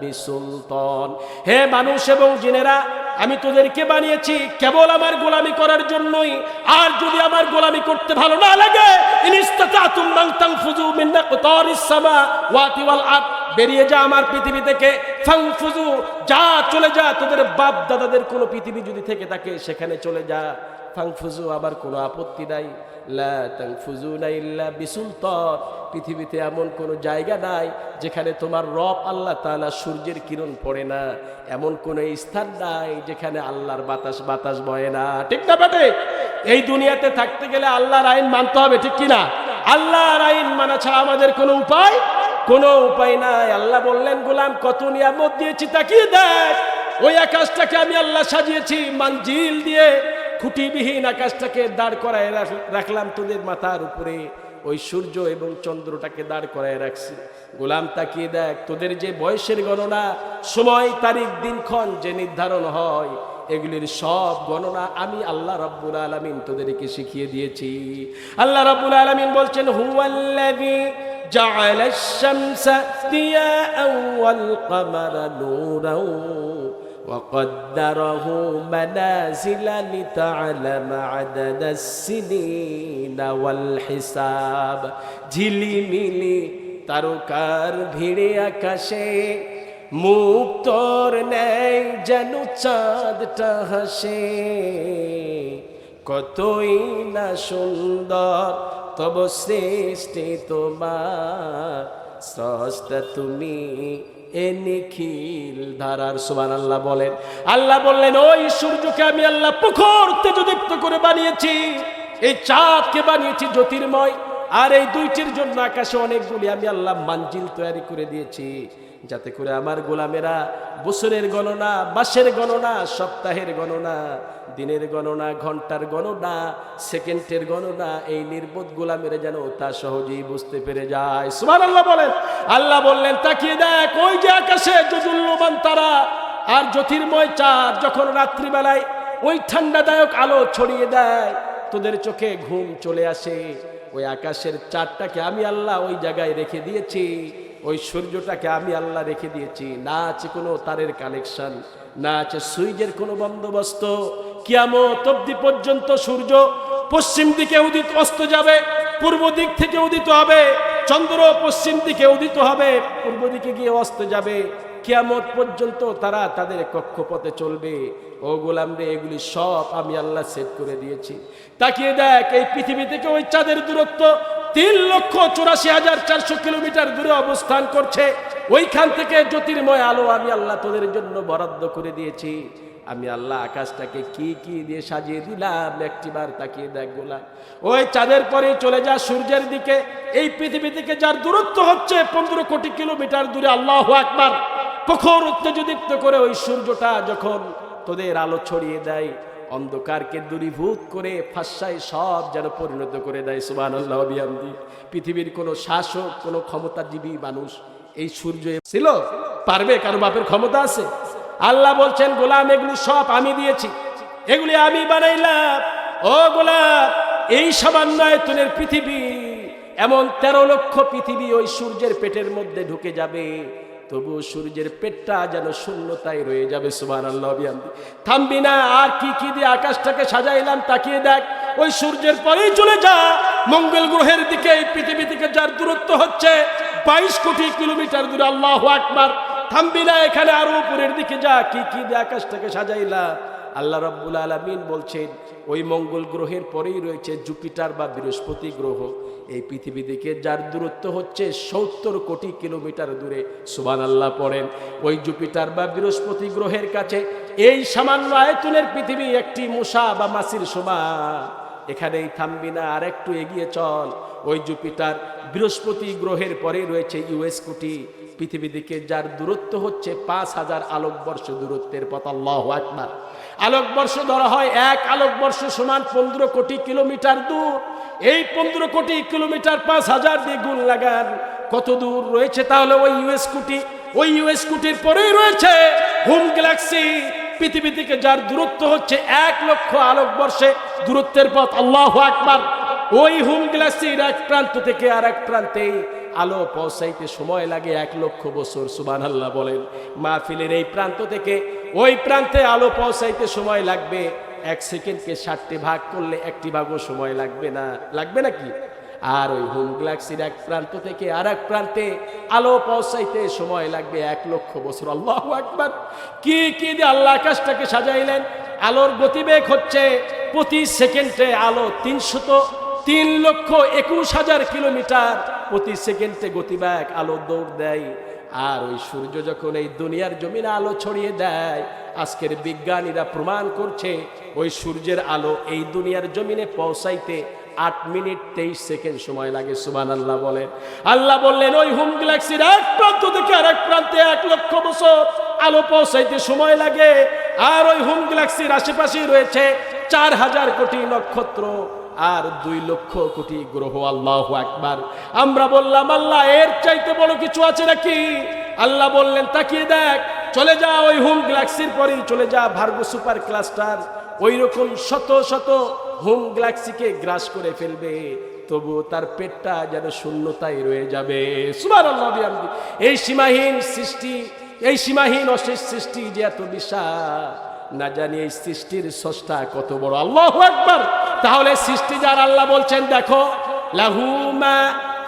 বিসুলতান। হে মানুষ এবং জিনেরা, আমি তোদেরকে বানিয়েছি কেবল আমার গোলামি করার জন্যই। আর যদি আমার গোলামি করতে ভালো না লাগে, ইনিস্তাতাতুম মান তানফুযু মিন আকতারিস সামাওয়াতি ওয়াল আরদ, বেরিয়ে যা আমার পৃথিবী থেকে। ফানফুযু, যা, চলে যা। তোদের বাপ দাদাদের কোনো পৃথিবী যদি থেকে থাকে সেখানে চলে যা। ফাংফুজু, আবার কোনো আপত্তি নাই। লা তানফুজুনা ইল্লা বিসুলতান, পৃথিবীতে এমন কোনো জায়গা নাই যেখানে তোমার রব আল্লাহ তাআলা সূর্যের কিরণ পড়ে না, এমন কোনো স্থান নাই যেখানে আল্লাহর বাতাস বয় না। ঠিক না বেটে? এই দুনিয়াতে থাকতে গেলে আল্লাহর আইন মানতে হবে, ঠিক কিনা? আল্লাহর আইন মানা ছাড়া আমাদের কোনো উপায় নাই। আল্লাহ বললেন, গোলাম কত নিয়ামত দিয়েছি তাকিয়ে দেখ। ওই আকাশটাকে আমি আল্লাহ সাজিয়েছি মানজিল দিয়ে, খুঁটিবিহীন আকাশটাকে দাঁড় করায় রাখলাম তোদের মাথার উপরে। ওই সূর্য এবং চন্দ্রটাকে দাঁড় করায় রাখছি। গোলাম তাকিয়ে দেখ, তোদের যে বয়সের গণনা, সময় তারিখ দিনক্ষণ যে নির্ধারণ হয়, এগুলির সব গণনা আমি আল্লাহ রাব্বুল আলামিন তোদেরকে শিখিয়ে দিয়েছি। আল্লাহ রাব্বুল আলামিন বলছেন, হুয়াল্লাযী জাআলাশ শামসা দিয়াআন ওয়াল কামারা নূরান وقدره منازل لتعلم عدد السنين والحساب। ঝিলিমিলি তারকার ভিড়ে আকাশে মুক্তর নেই যেন চাঁদটা হাসে। কতই না সুন্দর তব সৃষ্টি তোমার, স্রষ্টা তুমি এ নিখিল ধারার। সুবহানাল্লাহ বলেন। আল্লাহ বললেন, ওই সূর্যকে আমি আল্লাহ প্রখর তেজদীপ্ত করে বানিয়েছি, এই চাঁদকে বানিয়েছি জ্যোতির্ময়, আর এই দুইটির জন্য আকাশে অনেকগুলি আমি আল্লাহ মানজিল তৈরি করে দিয়েছি, যাতে করে আমার গোলামেরা বছরের গণনা, মাসের গণনা, সপ্তাহের গণনা, দিনের গণনা, ঘন্টার গণনা, সেকেন্ডের গণনা, এই নির্বোধ গোলামেরা যেন তা সহজেই বুঝতে পেরে যায়। সুবহানাল্লাহ বলেন। আল্লাহ বললেন, তাকিয়ে দেখ, ওই যে আকাশে যজুল্যমান তারা আর জ্যোতির্ময় চাঁদ যখন রাত্রিবেলায় ওই ঠান্ডাদায়ক আলো ছড়িয়ে দেয়, তোদের চোখে ঘুম চলে আসে, ওই আকাশের চাঁদটাকে আমি আল্লাহ ওই জায়গায় রেখে দিয়েছি, ওই সূর্যটাকে আমি আল্লাহ রেখে দিয়েছি। না আছে কোনো তারের কানেকশন, না আছে সুইচের কোনো বন্দোবস্ত। কিয়ামত অবধি পর্যন্ত সূর্য পশ্চিম দিকে উদিত অস্ত যাবে, পূর্ব দিক থেকে উদিত হবে। চন্দ্র পশ্চিম দিকে উদিত হবে, পূর্ব দিকে গিয়ে অস্ত যাবে। কিয়ামত পর্যন্ত তারা তাদের কক্ষপথে চলবে। ও গোলাম রে, এগুলি সব আমি আল্লাহ সেট করে দিয়েছি। তাকিয়ে দেখ, এই পৃথিবী থেকে ওই চাঁদের দূরত্ব 3,84,400 কিলোমিটার দূরে অবস্থান করছে। ওইখান থেকে জ্যোতির্ময় আলো আমি আল্লাহ তোদের জন্য বরাদ্দ করে দিয়েছি। আমি আল্লাহ আকাশটাকে কি কি দিয়ে সাজিয়ে দিলাম, একটিবার তাকিয়ে দেখ গোলাম। ওই চাঁদের পরে চলে যা সূর্যের দিকে। এই পৃথিবী থেকে যার দূরত্ব হচ্ছে 15 কোটি কিলোমিটার দূরে। আল্লাহু আকবার। প্রখর উত্তেজদীপ্ত করে ওই সূর্যটা যখন তোদের আলো ছড়িয়ে দেয়, অন্ধকারকে দূরীভূত করে ফাঁসায় সব যেন পরিণত করে দেয়। সুবহানাল্লাহ ওয়া বিহামদি। পৃথিবীর কোনো শাসক, কোনো ক্ষমতাজীবী মানুষ এই সূর্য ছিল পারবে? কারো বাপের ক্ষমতা আছে? আল্লাহ বলছেন, গোলাম এগুলি সব আমি দিয়েছি, এগুলি আমি বানাইলাম। ও গোলাম, এই সামান্য আয়তনের পৃথিবী, এমন 13 লক্ষ পৃথিবী ওই সূর্যের পেটের মধ্যে ঢুকে যাবে, তবু সূর্যের পেটটা যেন শূন্যতায় রয়ে যাবে। সুবহানাল্লাহ বিহামদি। থামবি না। আর কি কি দিয়ে আকাশটাকে সাজাইলাম তাকিয়ে দেখ। ওই সূর্যের পরেই চলে যা মঙ্গল গ্রহের দিকে। এই পৃথিবী থেকে যার দূরত্ব হচ্ছে 22 কোটি কিলোমিটার দূরে। আল্লাহু আকবার। থামবি না, এখানে আরো উপরের দিকে যা। কি কি দিয়ে আকাশটাকে সাজাইলাম। আল্লাহ রাব্বুল আলামিন বলছেন, ওই মঙ্গল গ্রহের পরেই রয়েছে জুপিটার বা বৃহস্পতি গ্রহ। এই পৃথিবী থেকে যার দূরত্ব হচ্ছে 70 কোটি কিলোমিটার দূরে। সুবহানাল্লাহ পড়েন। ওই জুপিটার বা বৃহস্পতি গ্রহের কাছে এই সামান্য আয়তনের পৃথিবী একটি মশা বা মাছির সমান। এখানেই থামবি না, আর একটু এগিয়ে চল। ওই জুপিটার বৃহস্পতি গ্রহের পরেই রয়েছে ইউএস কোটি পৃথিবী থেকে যার দূরত্ব হচ্ছে 5000 আলোকবর্ষ দূরত্বের পথ। আল্লাহু আকবার। আলোকবর্ষ ধরা হয়, এক আলোকবর্ষ সমান 15 কোটি কিলোমিটার দূর। এই 15 কোটি কিলোমিটার 5000 দিয়ে গুণ লাগান, কত দূর রয়েছে তাহলে ওই ইউএস কোটি। ওই ইউএস কোটির পরেই রয়েছে হোম গ্যালাক্সি, পৃথিবী থেকে যার দূরত্ব হচ্ছে 1 লক্ষ আলোকবর্ষে দূরত্বের পথ। আল্লাহু আকবার। ওই হোম গ্যালাক্সির এক প্রান্ত থেকে আর এক প্রান্তে আলো পৌঁছাইতে সময় লাগে 1 লক্ষ বছর। সুবহানাল্লাহ বলেন। মাহফিলের এই প্রান্ত থেকে ওই প্রান্তে আলো পৌঁছাইতে সময় লাগবে 1 সেকেন্ডকে 60টি ভাগ করলে একটি ভাগও সময় লাগবে না। লাগবে নাকি? আর ওই হোম গ্যালাক্সির এক প্রান্ত থেকে আর এক প্রান্তে আলো পৌঁছাইতে সময় লাগবে 1,00,000 বছর। আল্লাহু আকবার! কি কি দিয়ে আল্লাহ আকাশটাকে সাজাইলেন। আলোর গতিবেগ হচ্ছে প্রতি সেকেন্ডে আলো 3,21,000 কিলোমিটার প্রতি সেকেন্ডে গতিবেগ আলো দৌড় দেয়। আর ওই সূর্য যখন এই দুনিয়ার জমিনে আলো ছড়িয়ে দেয়, আজকের বিজ্ঞানীরা প্রমাণ করছে ওই সূর্যের আলো এই দুনিয়ার জমিনে পৌঁছাইতে 8 মিনিট 23 সেকেন্ড সময় লাগে। সুবহানাল্লাহ বলেন। আল্লাহ বললেন ওই হোম গ্যালাক্সির এক প্রান্ত থেকে আরেক প্রান্তে 1,00,000 বছর আলো পৌঁছাইতে সময় লাগে। আর ওই হোম গ্যালাক্সির আশেপাশে রয়েছে 4,000 কোটি নক্ষত্র আর 2,00,000 কোটি গ্রহ। আল্লাহু আকবার! আমরা বললাম আল্লাহ এর চাইতে বড় কিছু আছে নাকি? আল্লাহ বললেন তাকিয়ে দেখ, চলে যা ওই হোম গ্যালাক্সির পরেই চলে যা ভার্গো সুপার ক্লাস্টার, ওই রকম শত শত হোম গ্যালাক্সিকে গ্রাস করে ফেলবে, তবু তার পেটটা যেন শূন্যতায় রয়ে যাবে। সুবহানাল্লাহ! এই সীমাহীন সৃষ্টি, এই সীমাহীন অশেষ সৃষ্টি যে এত বিশাল, না জানি এই সৃষ্টির স্রষ্টা কত বড়। আল্লাহু আকবার! তাহলে সৃষ্টি যার আল্লাহ বলছেন দেখো, লাহু মা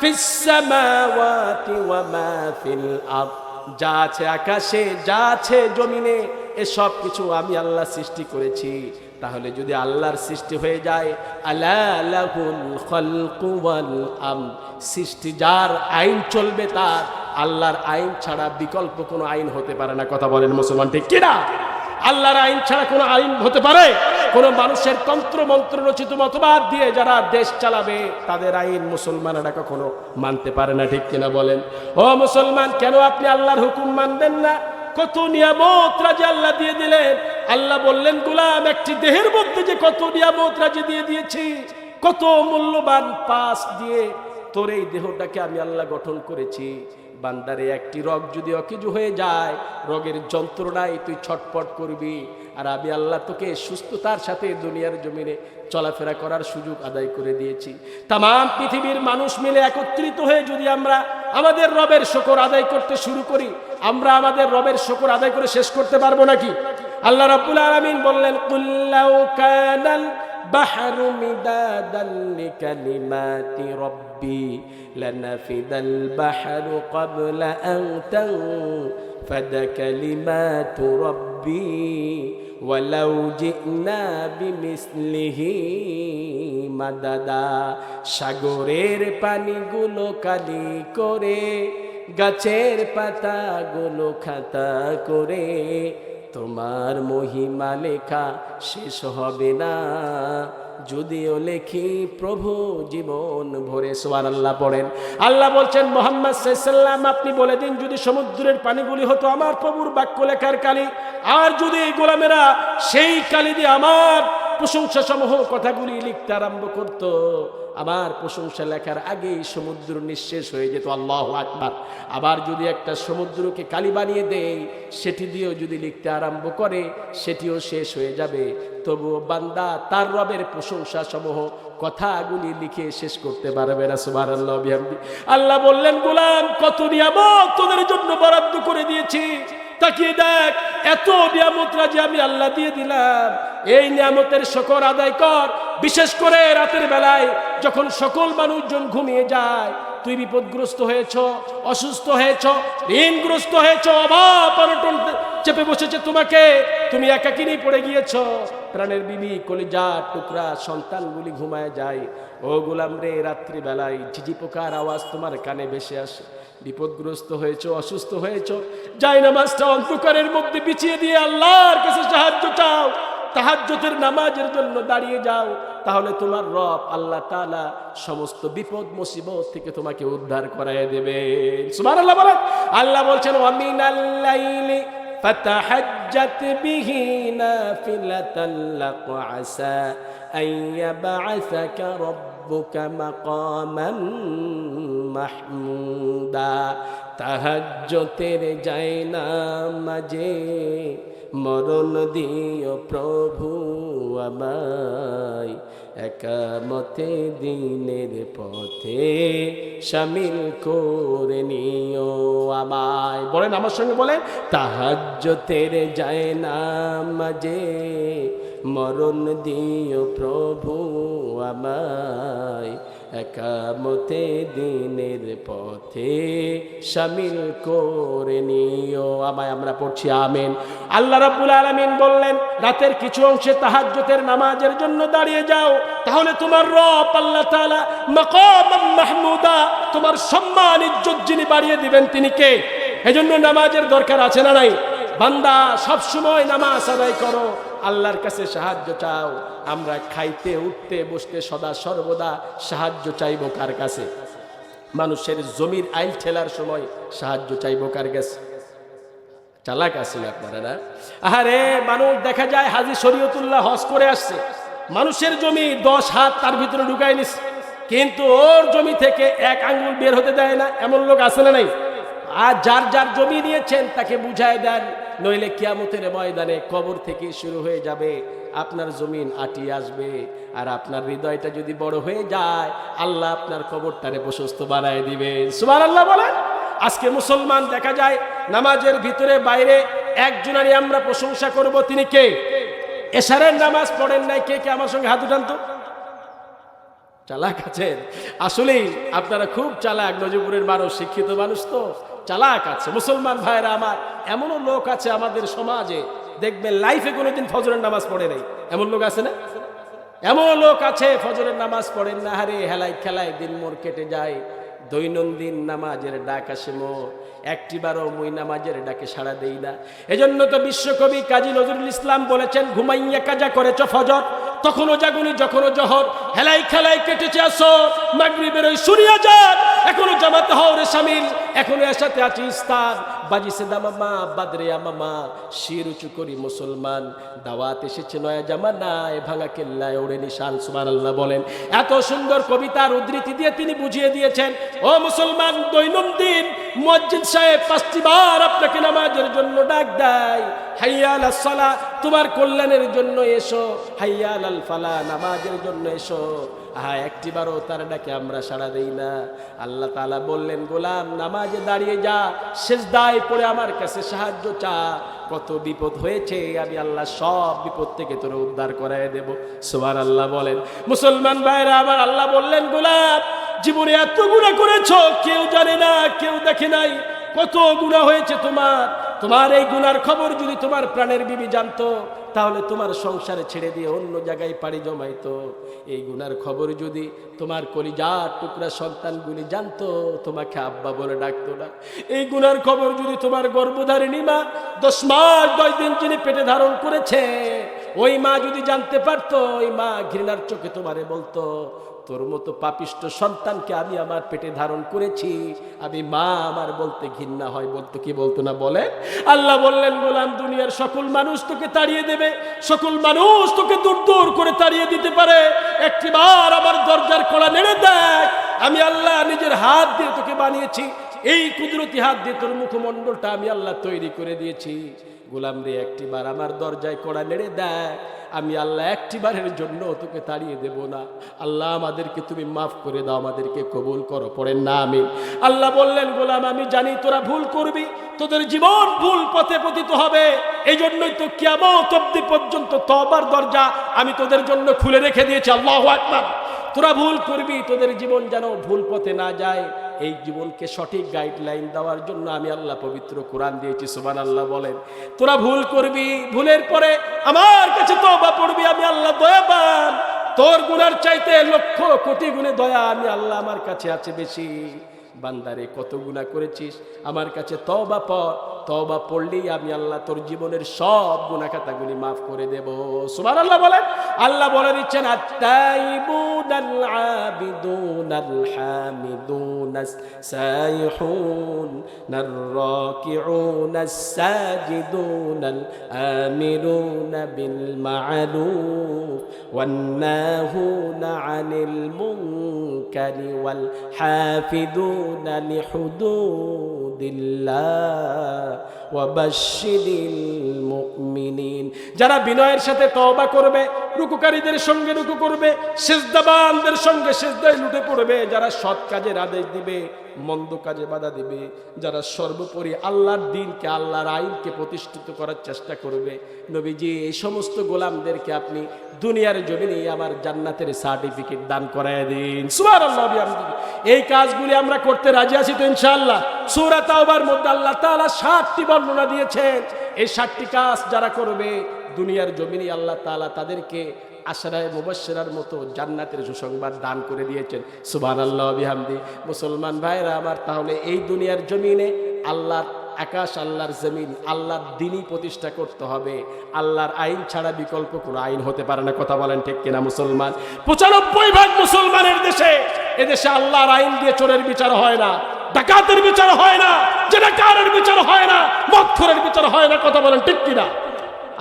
ফিস সামাওয়াতি ওয়া মা ফিল আরদ, যা আছে আকাশে যা আছে জমিনে এসব কিছু আমি আল্লাহ সৃষ্টি করেছি। তাহলে যদি আল্লাহর সৃষ্টি হয়ে যায়, আলা লাহুল খালকু ওয়াল আমর, সৃষ্টি যার, আইন চলবে তার, আল্লাহর আইন ছাড়া বিকল্প কোনো আইন হতে পারে না। কথা বলেন মুসলমান, ঠিক কিনা? আল্লাহর আইন ছাড়া কোনো আইন হতে পারে? কোন মানুষের তন্ত্র মন্ত্র রচিত মতবাদ দিয়ে যারা দেশ চালাবে তাদের আইন মুসলমানরা কখনো মানতে পারে না, ঠিক কিনা বলেন? ও মুসলমান, কেন আপনি আল্লাহর হুকুম মানবেন না? কত নিয়ামত রাজি আল্লাহ দিয়ে দিলেন। আল্লাহ বললেন গোলাম, একটি দেহের মধ্যে যে কত নিয়ামত রাজি দিয়ে দিয়েছি, কত মূল্যবান পাশ দিয়ে তোর এই দেহটাকে আমি আল্লাহ গঠন করেছি। বান্দারে একটি রগ যদি অকেজো হয়ে যায়, রগের যন্ত্রণায় তুই ছটপট করবি, আর আমি আল্লাহ তোকে সুস্থতার সাথে দুনিয়ার জমিনে চলাফেরা করার সুযোগ আদায় করে দিয়েছি। তাম পৃথিবীর মানুষ মিলে একত্রিত হয়ে যদি আমরা আমাদের রবের শুকর আদায় করতে শুরু করি, আমরা আমাদের রবের শুকর আদায় করে শেষ করতে পারবো নাকি? আল্লাহ রাব্বুল আলামিন বললেন, কুল লাউ কানাল বাহরু মিদাদান লিকালিমাতি রাব্বি লানাফিদাল বাহরু ক্বাবলা আন তানফাদা কালিমাতু রাব্বি ওয়ালাউ জিনা বিমিসলিহি মাদাদা। সাগরের পানিগুলো কালি করে, গাছের পাতাগুলো খাতা করে, তোমার মহিমা লেখা শেষ হবে না, যদিও লেখি প্রভু জীবন ভরে। সুবহানাল্লাহ পড়েন। আল্লাহ বলছেন মুহাম্মদ সাল্লাল্লাহু আলাইহি ওয়াসাল্লাম, আপনি বলে দিন যদি সমুদ্রের পানিগুলি হতো আমার প্রভুর বাক্য লেখার কালি, আর যদি এই গোলামেরা সেই কালি দিয়ে আমার প্রশংসা সমূহ কথাগুলি লিখতে আরম্ভ করত, আমার প্রশংসা লেখার আগেই সমুদ্র নিঃশেষ হয়ে যেত। আল্লাহু আকবার! আবার যদি একটা সমুদ্রকে কালি বানিয়ে দেয়, সেটি দিয়েও যদি লিখতে আরম্ভ করে, সেটিও শেষ হয়ে যাবে। তবুও বান্দা তার রবের প্রশংসা সমূহ কথাগুলি লিখে শেষ করতে পারবে না। সুবহানাল্লাহ বিহামদি। আল্লাহ বললেন গোলাম, কত নিয়ামত তোদের জন্য বরাদ্দ করে দিয়েছি, তাকিয়ে দেখ, এত নিয়ামত রাজি আমি আল্লাহ দিয়ে দিলাম। এই নিয়ামতের শুকর আদায় কর। বিশেষ করে রাতের বেলায় যখন সকল মানুষজন ঘুমিয়ে যায়, তুই বিপদগ্রস্ত হয়েছ, অসুস্থ হয়েছ, ঋণগ্রস্ত হয়েছ, অভাব অনটন চেপে বসেছে তোমাকে, তুমি একাকিনী পড়ে গিয়েছ, প্রাণের বিবি কলিজা টুকরা সন্তানগুলি ঘুমায় যায়। ও গোলাম রে, রাত্রি বেলায় ঝিঝি পোকার আওয়াজ তোমার কানে ভেসে আসে, বিপদগ্রস্ত হয়েছ, অসুস্থ হয়েছ, জায়নামাজটা অন্ধকারের মধ্যে বিছিয়ে দিয়ে আল্লাহর কাছে সাহায্য চাও, তাহাজ্জুদের নামাজের জন্য দাঁড়িয়ে যাও, তাহলে তোমার রব আল্লাহ তাআলা সমস্ত বিপদ মুসিবত থেকে তোমাকে উদ্ধার করায় দেবে। সুবহানাল্লাহ বলেন। আল্লাহ বলছেন, ওয়া মিনাল লাইলি ফাতাহাজ্জাত বিহি নাফিলাতাল লাক আসা আইয়াবআসাকা রাব্বুকা মাকামান মাহমুদা। তাহাজ্জুদের জায়নামাজে মরণ দিও প্রভু আমায়, একামতে দিনের পথে শামিল করে নিও আমায়। বলেন আমার সঙ্গে, বলেন, তাহাজ্জুদের জায়নামাজে মরণ দিও প্রভু আমায়, একামতে দিনের পথে শামিল করে নিও আমায়। আমরা পড়ছি আমিন। আল্লাহ রাব্বুল আলামিন বললেন, রাতের কিছু অংশে তাহাজ্জুদের নামাজের জন্য দাঁড়িয়ে যাও, তাহলে তোমার রব আল্লাহ তাআলা মাকামান মাহমুদা, তোমার সম্মান ইজ্জত যিনি বাড়িয়ে দিবেন তিনি কে? এজন্য নামাজের দরকার আছে না নাই? বান্দা সব সময় নামাজ আদায় করো, আল্লাহর কাছে সাহায্য চাও। আমরা খাইতে উঠতে বসতে সদা সর্বদা সাহায্য চাইবো কার কাছে? মানুষের জমির আইল ঠেলার সময় সাহায্য চাইবো কার কাছে? চালাক আছেন আপনারা না? আরে মানুষ দেখা যায় হাজী শরীয়তুল্লাহ হজ করে আসছে, মানুষের জমি 10 হাত তার ভিতরে ঢুকাই নিছে, কিন্তু ওর জমি থেকে 1 আঙ্গুল বের হতে দেয় না। এমন লোক আছে না নাই? আর যার যার জমি নিয়েছেন তাকে বুঝায় দেন, নইলে কিয়ামতের ময়দানে কবর থেকে শুরু হয়ে যাবে, আপনার জমিন আটিয়ে আসবে। আর আপনার হৃদয়টা যদি বড় হয়ে যায়, আল্লাহ আপনার কবরটারে প্রশস্ত বানায় দিবে। সুবহানাল্লাহ বলেন। আজকে মুসলমান দেখা যায় নামাজের ভিতরে বাইরে একজনারই আমরা প্রশংসা করব, তিনি কে? এশারের নামাজ পড়েন নাই, কে কে আমার সঙ্গে হাত উঠান তো? চালাক আছেন আসলেই, আপনারা খুব চালাক। নজিপুরের মানুষ শিক্ষিত মানুষ তো চালাক আছে। মুসলমান ভাইরা আমার, এমনও লোক আছে আমাদের সমাজে, দেখবেন লাইফে কোনোদিন ফজরের নামাজ পড়ে নাই, এমন লোক আছে না? এমন লোক আছে ফজরের নামাজ পড়েন না, হারে হেলায় খেলায় দিন মোর কেটে যায়। দৈনন্দিন নামাজের ডাক আসে মোর, একটিবারও মুই নামাজের ডাকে সাড়া দেই না। এজন্য তো বিশ্বকবি কাজী নজরুল ইসলাম বলেছেন, ঘুমাইয়া কাজা করেছ ফজর, তখনও জাগুনি যখনও জহর, হেলাই খেলাই কেটেছে আসর, মাগরিবের ওই সুরিয়া যান, এখনো জামাতে হওরে শামিল, এখনো এসাতে আছি ইস্তার, বাজিছে দামামা বাদরে আমামা, শির উঁচু করি মুসলমান, দাওয়াত এসেছে নয়া জামানায়, ভাঙা কেল্লায় ওড়ে নিশান। সুবহানাল্লাহ বলেন। এত সুন্দর কবিতার উদ্ধৃতি দিয়ে তিনি বুঝিয়ে দিয়েছেন, ও মুসলমান, দৈনন্দিন মুয়াজ্জিন সাহেব 5টি বার আপনাকে নামাজের জন্য ডাক দেয়, হাইয়া আলাস সালাহ, তোমার কল্যাণের জন্য এসো, হাইয়া আলাল ফালাহ, নামাজের জন্য এসো। একটিবারও তার ডাকে আমরা সাড়া দেই না। আল্লাহ তাআলা বললেন, গোলাম নামাজে দাঁড়িয়ে যা, সিজদায় পড়ে আমার কাছে সাহায্য চা, কত বিপদ হয়েছে আমি আল্লাহ সব বিপদ থেকে তোরে উদ্ধার করায় দেব। সুবহানাল্লাহ বলেন। মুসলমান ভাইরা আমার, আল্লাহ বললেন, গোলাম জীবনে এত গুনাহ করেছো, কেউ জানে না, কেউ দেখে নাই, কত গুনাহ হয়েছে তোমার। তোমার এই গুনার খবর যদি তোমার প্রাণের বিবি জানতো, তাহলে তোমার সংসারে ছেড়ে দিয়ে অন্য জায়গায় পাড়ি জমাইতো। এই গুনার খবর যদি তোমার কলিজার টুকরা সন্তানগুলি জানতো, তোমাকে আব্বা বলে ডাকতো না। এই গুনার খবর যদি তোমার গর্ভধারিণী মা 10 মাস 10 দিন যিনি পেটে ধারণ করেছে, ওই মা যদি জানতে পারতো, ওই মা ঘৃণার চোখে তোমারে বলতো, তোর মতো পাপিষ্ট সন্তানকে আমি আমার পেটে ধারণ করেছি, আমি মা, আমার বলতে ঘৃণা হয়। বলতো কি বলতো না? বলে। আল্লাহ বললেন, গোলাম দুনিয়ার সকল মানুষ তোকে তাড়িয়ে দেবে, সকল মানুষ তোকে দূর দূর করে তাড়িয়ে দিতে পারে, একটিবার আমার দরজার কড়া নেড়ে দেখ, আমি আল্লাহ নিজের হাত দিয়ে তোকে বানিয়েছি, এই কুদরতি হাত দিয়ে তোর মুখমণ্ডলটা আমি আল্লাহ তৈরি করে দিয়েছি। গোলাম রে, একটিবার আমার দরজায় কড়া নেড়ে দেখ, আমি আল্লাহ একটিবারের জন্য তোকে তাড়িয়ে দেব না। আল্লাহ আমাদেরকে তুমি মাফ করে দাও, আমাদেরকে কবুল করো। পড়েন না আমিন। আল্লাহ বললেন, গোলাম আমি জানি তোরা ভুল করবি, তোদের জীবন ভুল পথে পতিত হবে, এই জন্যই তো কিয়ামত অবধি পর্যন্ত তওবার দরজা আমি তোদের জন্য খুলে রেখে দিয়েছি। আল্লাহু আকবার। তোরা ভুল করবি, তোদের জীবন যেন ভুল পথে না যায়, এই জীবনকে সঠিক গাইডলাইন দেওয়ার জন্য আমি আল্লাহ পবিত্র কোরআন দিয়েছি। সুবহানাল্লাহ বলেন। তোরা ভুল করবি, ভুলের পরে আমার কাছে তওবা পড়বি, আমি আল্লাহ দয়াবান, তোর গুনার চাইতে লক্ষ কোটি গুণে দয়া আমি আল্লাহ আমার কাছে আছে বেশি। বান্দারে, কত গুনাহ করেছিস, আমার কাছে তওবা পড়, তওবা পড়লেই আমি আল্লাহ তোর জীবনের সব গুনাহ খাতাগুলি মাফ করে দেব। সুবহানাল্লাহ বলেন। আল্লাহ বলে দিচ্ছেন, আত-তাইবুনাল আবিদুনাল হামিদুনাস সাইহুনার রাকিউনাস সাজিদুনাল আমিরুনা বিল মা'রুফ ওয়ান নাহুনা আনিল মুনকারি ওয়াল হাফিদুনা লিহুদুদিল্লাহ ওয়াবাশশিরিল মুমিনিন। যারা বিনয়ের সাথে তওবা করবে, রুকুকারীদের সঙ্গে রুকু করবে, সিজদাবানদের সঙ্গে সিজদায় লুটে পড়বে, যারা সৎ কাজের আদেশ দিবে, মন্দ কাজে বাধা দিবে, যারা সর্বোপরি আল্লাহর দ্বীনকে, আল্লাহর আইনকে প্রতিষ্ঠিত করার চেষ্টা করবে, নবীজি এই সমস্ত গোলামদেরকে আপনি দুনিয়ার জমিনে আমার জান্নাতের সার্টিফিকেট দান করায় দিন। সুবহানাল্লাহ বিহামদিহি। এই কাজগুলি আমরা করতে রাজি আছি তো ইনশাআল্লাহ? সূরা তাওবার মধ্যে আল্লাহ তাআলা 7টি বর্ণনা দিয়েছেন। এই 7টি কাজ যারা করবে দুনিয়ার জমিনে আল্লাহ তাআলা তাদেরকে আশরায়ে মুবাশশিরার মতো জান্নাতের সুসংবাদ দান করে দিয়েছেন। সুবহানাল্লাহ বিহামদি। মুসলমান ভাইরা আমার, তাহলে এই দুনিয়ার জমিনে আল্লাহর আকাশ, আল্লাহর জমিন, আল্লাহর দ্বীনই প্রতিষ্ঠা করতে হবে। আল্লাহর আইন ছাড়া বিকল্প কোনো আইন হতে পারে না। কথা বলেন ঠিক কিনা মুসলমান? 95% মুসলমানের দেশে, এদেশে আল্লাহর আইন দিয়ে চোরের বিচার হয় না, ডাকাতের বিচার হয় না, জেনাকারের বিচার হয় না, মদখোরের বিচার হয় না। কথা বলেন ঠিক কিনা?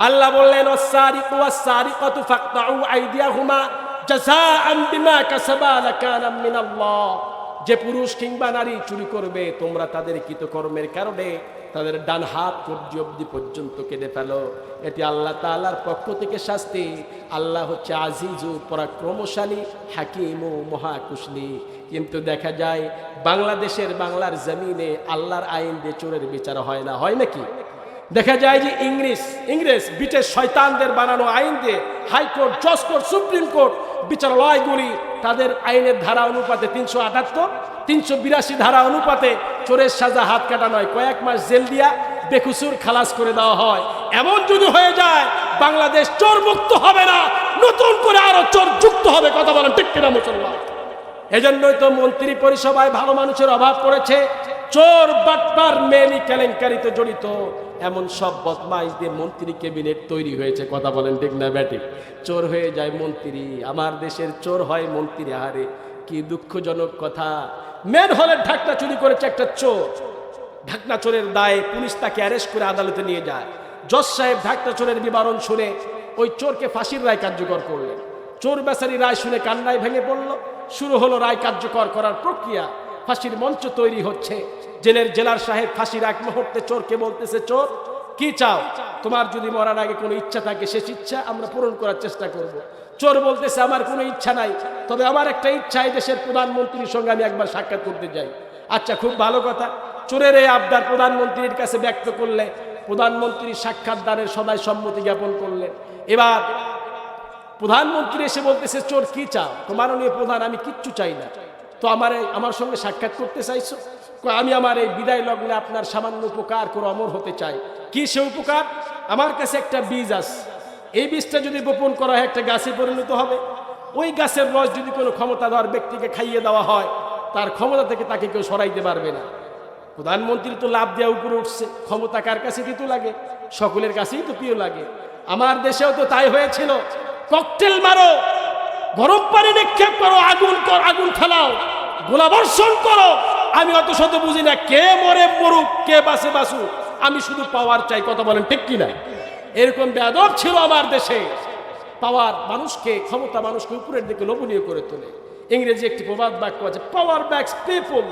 আল্লাহ বললেন ওয়াস-সারিকু ওয়াস-সারিকাতু ফাকতাউ আইদিয়াহুমা জাযাআন বিমা কাসাবা লাকানা মিনাল্লাহ। যে পুরুষ কিংবা নারী চুরি করবে, তোমরা তাদের কৃতকর্মের কারণে তাদের ডান হাত কবজি অবধি পর্যন্ত কেটে ফেলো। এটি আল্লাহ তাআলার পক্ষ থেকে শাস্তি। আল্লাহ হচ্ছে আজিজু, পরাক্রমশালী, হাকিমু, মহাকুশলী। কিন্তু দেখা যায় বাংলাদেশের, বাংলার জমিনে আল্লাহর আইন দিয়ে চোরের বিচার হয় না। হয় নাকি? দেখা যায় যে ইংরেজ ব্রিটিশ শয়তানদের বানানো আইন দিয়ে হাইকোর্ট, জজ কোর্ট, সুপ্রিম কোর্ট বিচারালয়গুলি তাদের আইনের ধারা অনুপাতে 378, 382 ধারা অনুপাতে চোরের সাজা হাত কাটা নয়, কয়েক মাস জেল দিয়া বেকসুর খালাস করে দেওয়া হয়। এমন যদি হয়ে যায় বাংলাদেশ চোর মুক্ত হবে না, নতুন করে আরো চোর যুক্ত হবে। কথা বলেন ঠিক কিনা মুসলমান? এজন্যই তো মন্ত্রী পরিষদায় ভালো মানুষের অভাব পড়েছে। চোর, বাটপার, মেলি কেলেঙ্কারিতে জড়িত এমন সব বদমাইশ দিয়ে মন্ত্রী ক্যাবিনেট তৈরি হয়েছে। কথা বলেন ঠিক না ব্যাটি? চোর হয়ে যায় মন্ত্রী, আমার দেশের চোর হয় মন্ত্রী। আহারে কি দুঃখজনক কথা। মেন হলের ঢাকনা চুরি করেছে একটা চোর, ঢাকনা চোরের দায়ে পুলিশ তাকে অ্যারেস্ট করে আদালতে নিয়ে যায়। জজ সাহেব ঢাকনা চোরের বিবরণ শুনে ওই চোরকে ফাঁসির রায় কার্যকর করলেন। চোর বেচারি রায় শুনে কান্নায় ভেঙে পড়ল। শুরু হলো রায় কার্যকর করার প্রক্রিয়া। ফাঁসির মঞ্চ তৈরি হচ্ছে। জেলার সাহেব ফাঁসির এক মুহূর্তে চোরকে বলতেছে, চোর কি চাও? তোমার যদি মরার আগে কোনো ইচ্ছা থাকে, শেষ ইচ্ছা আমরা পূরণ করার চেষ্টা করব। চোর বলতেছে, আমার কোনো ইচ্ছা নাই, তবে আমার একটা ইচ্ছা, এই দেশের প্রধানমন্ত্রীর সঙ্গে আমি একবার সাক্ষাৎ করতে যাই। আচ্ছা, খুব ভালো কথা। চোরের এই আবদার প্রধানমন্ত্রীর কাছে ব্যক্ত করলে প্রধানমন্ত্রী সাক্ষাৎ দানের সদাই সম্মতি জ্ঞাপন করলেন। এবার প্রধানমন্ত্রী এসে বলতেছে, চোর কি চাও? মাননীয় প্রধান, আমি কিচ্ছু চাই না, তো আমার সঙ্গে সাক্ষাৎ করতে চাইছো? আমি আমার এই বিদায় লগ্নে আপনার সামান্য উপকার করে অমর হতে চাই। কি সে উপকার? আমার কাছে একটা বীজ আছে, এই বীজটা যদি বপন করা হয় একটা গাছে পরিণত হবে। ওই গাছের রস যদি কোনো ক্ষমতাধর ব্যক্তিকে খাইয়ে দেওয়া হয়, তার ক্ষমতা থেকে তাকে কেউ সরাইতে পারবে না। প্রধানমন্ত্রী তো লাভ দেওয়া উপরে উঠছে, ক্ষমতা কার কাছে দিতে লাগে? সকলের কাছেই তো প্রিয় লাগে। আমার দেশেও তো তাই হয়েছিল। ককটেল মারো, গরম পানি নিক্ষেপ করো, আগুন ফেলাও, গোলাবর্ষণ করো, আমি অত শত বুঝি না। কে মরে মরুক, কে বাঁচে বাঁচুক, আমি শুধু পাওয়ার চাই। কথা বলেন ঠিক কিনা? এরকম বেয়াদব ছিল আমার দেশে। পাওয়ার মানুষকে, ক্ষমতা মানুষকে উপরের দিকে লোভনীয় করে তোলে। ইংরেজি একটি প্রবাদ বাক্য আছে, power backs people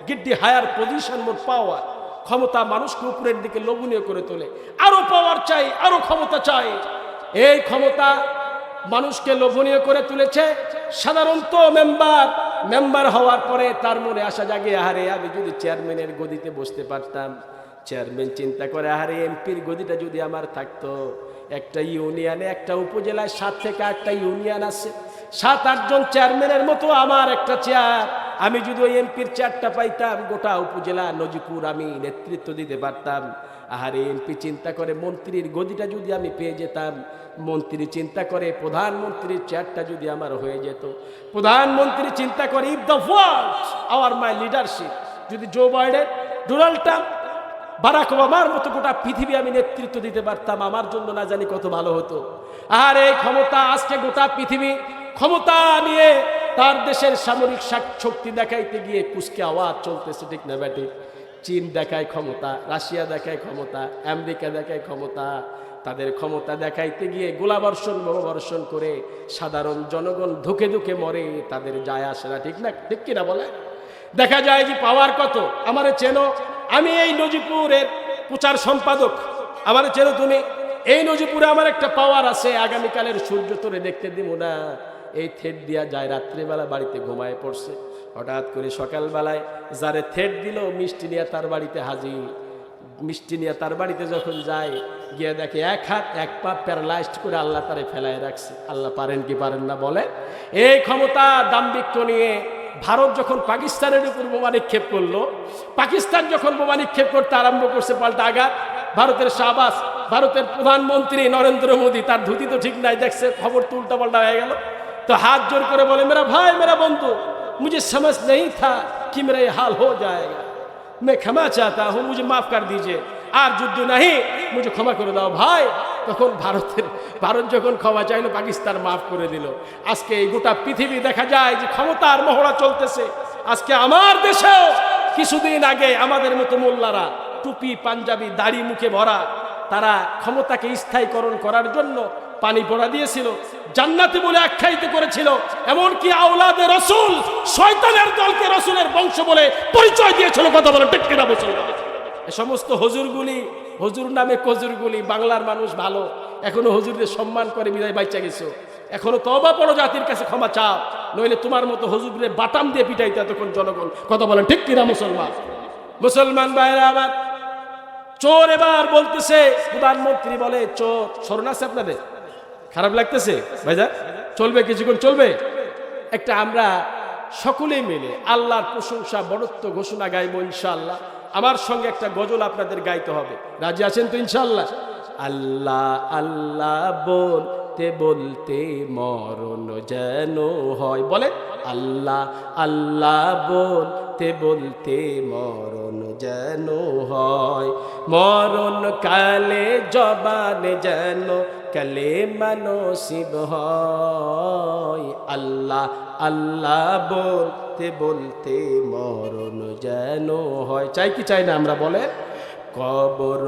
get the higher position more power. ক্ষমতা মানুষকে উপরের দিকে লোভনীয় করে তোলে, আরো পাওয়ার চাই, আরো ক্ষমতা চাই। এই ক্ষমতা মানুষকে লোভনীয় করে তুলেছে। সাধারণত মেম্বার হওয়ার পরে তার মনে আশা জাগে, আহারে আমি যদি চেয়ারম্যানের গদিতে বসতে পারতাম। চেয়ারম্যান চিন্তা করে, আহারে এমপির গদিটা যদি আমার থাকতো। একটা ইউনিয়নে, একটা উপজেলায় 7 থেকে 8টা ইউনিয়ন আছে, 7-8 জন চেয়ারম্যানের মতো আমার একটা চেয়ার। আমি যদি ওই এমপির চেয়ারটা পাইতাম, গোটা উপজেলা নজিপুর আমি নেতৃত্ব দিতে পারতাম। আহারে এমপি চিন্তা করে, মন্ত্রীর গদিটা যদি আমি পেয়ে যেতাম। মন্ত্রী চিন্তা করে, প্রধানমন্ত্রীর চেয়ারটা যদি আমার হয়ে যেত। প্রধানমন্ত্রী চিন্তা করে, if the world our my leadership, যদি Joe Biden, Donald Trump, Barack ওবামার মতো গোটা পৃথিবী আমি নেতৃত্ব দিতে পারতাম, আমার জন্য না জানি কত ভালো হতো। আর এই ক্ষমতা, আজকে গোটা পৃথিবী ক্ষমতা নিয়ে তার দেশের সামরিক শক্তি দেখাইতে গিয়ে কুচকে আওয়াজ চলতেছে, ঠিক না ব্যাটি? চীন দেখায় ক্ষমতা, রাশিয়া দেখায় ক্ষমতা, আমেরিকা দেখায় ক্ষমতা। তাদের ক্ষমতা দেখাইতে গিয়ে গোলাবর্ষণ, বোমাবর্ষণ করে সাধারণ জনগণ ধুকে ধুকে মরে, তাদের যায় আসে না। ঠিক না? ঠিক কিনা বলে? দেখা যায় যে পাওয়ার কত। আমারে চেনো, আমি এই নজিপুরের প্রচার সম্পাদক, আমার চেনো তুমি। এই নজিপুরে আমার একটা পাওয়ার আছে, আগামীকালের সূর্য তোরে দেখতে দিব না, এই থেট দিয়া যায়। রাত্রিবেলা বাড়িতে ঘুমায় পড়ছে, হঠাৎ করে সকালবেলায় যারে থেট দিল মিষ্টি নিয়ে তার বাড়িতে হাজির। মিষ্টি নিয়ে তার বাড়িতে যখন যায়, গিয়ে দেখে এক হাত এক পা প্যারালাইজড করে আল্লাহ তারে ফেলায় রাখছে। আল্লাহ পারেন কি পারেন না বলে? এই ক্ষমতা দাম্ভিক্য নিয়ে ভারত যখন পাকিস্তানের উপর বোমা নিক্ষেপ করলো, পাকিস্তান যখন বোমা নিক্ষেপ করতে আরম্ভ করছে পাল্টা আঘাত, ভারতের শাহবাজ, ভারতের প্রধানমন্ত্রী নরেন্দ্র মোদী, তার ধুতি তো ঠিক নাই, দেখছে খবর তো উল্টা পাল্টা হয়ে গেল, তো হাত জোর করে বলে, মেরা ভাই মেরা বন্ধু, मुझे समझ नहीं था कि मेरा ये हाल हो जाएगा, मैं क्षमा चाहता हूँ, मुझे माफ कर दीजिए, আর যুদ্ধ नहीं, मुझे ক্ষমা করে দাও ভাই। তখন ভারত যখন ক্ষমা চাইলো, পাকিস্তান মাফ করে দিল। আজকে এই গোটা পৃথিবী দেখা যায় যে ক্ষমতার মহড়া চলতেছে। আজকে আমার দেশেও কিছুদিন আগে আমাদের মতো মোল্লারা, টুপি পাঞ্জাবি দাড়ি মুখে ভরা, তারা ক্ষমতাকে স্থায়ীকরণ করার জন্য পানি পড়া দিয়েছিল, জান্নাতি বলে আখ্যায়িত করেছিল। এমনকি আওলাদে রসুল, শয়তানের দলকে রসুলের বংশ বলে পরিচয় দিয়েছিল। কথা বলে ঠিক কিনা মুসলমান? এই সমস্ত হুজুরগুলি, হুজুর নামে কজুরগুলি, বাংলার মানুষ ভালো, এখনো হুজুরদের সম্মান করে বিদায় বাইচা গেছো। এখনো তওবা পড়ো, জাতির কাছে ক্ষমা চাও, নইলে তোমার মতো হুজুরদের বাটাম দিয়ে পিটাইতে এতক্ষণ জনগণ। কথা বলেন ঠিক কিনা মুসলমান? মুসলমান ভাইরা আমার, চোর এবার বলতেছে, প্রধানমন্ত্রী বলে চোর। স্মরণ আছে আপনাদের? খারাপ লাগতেছে ভাইজান? চলবে কিছুক্ষণ চলবে। একটা আমরা সকলেই মিলে আল্লাহর প্রশংসা বড়ত্ব ঘোষণা গাইবো ইনশাআল্লাহ। আমার সঙ্গে একটা গজল আপনাদের গাইতে হবে, রাজি আছেন তো ইনশাআল্লাহ? আল্লাহ আল্লাহ বলতে বলতে মরণ যেন হয়, বলে আল্লাহ আল্লাহ বলতে বলতে মরণ যেন হয়, মরণ কালে জবানে যেন কালেমা নসিব হয়। আল্লাহ আল্লাহ বলতে বলতে মরণ যেন হয়। চাই কি চাই না আমরা? বলে কবর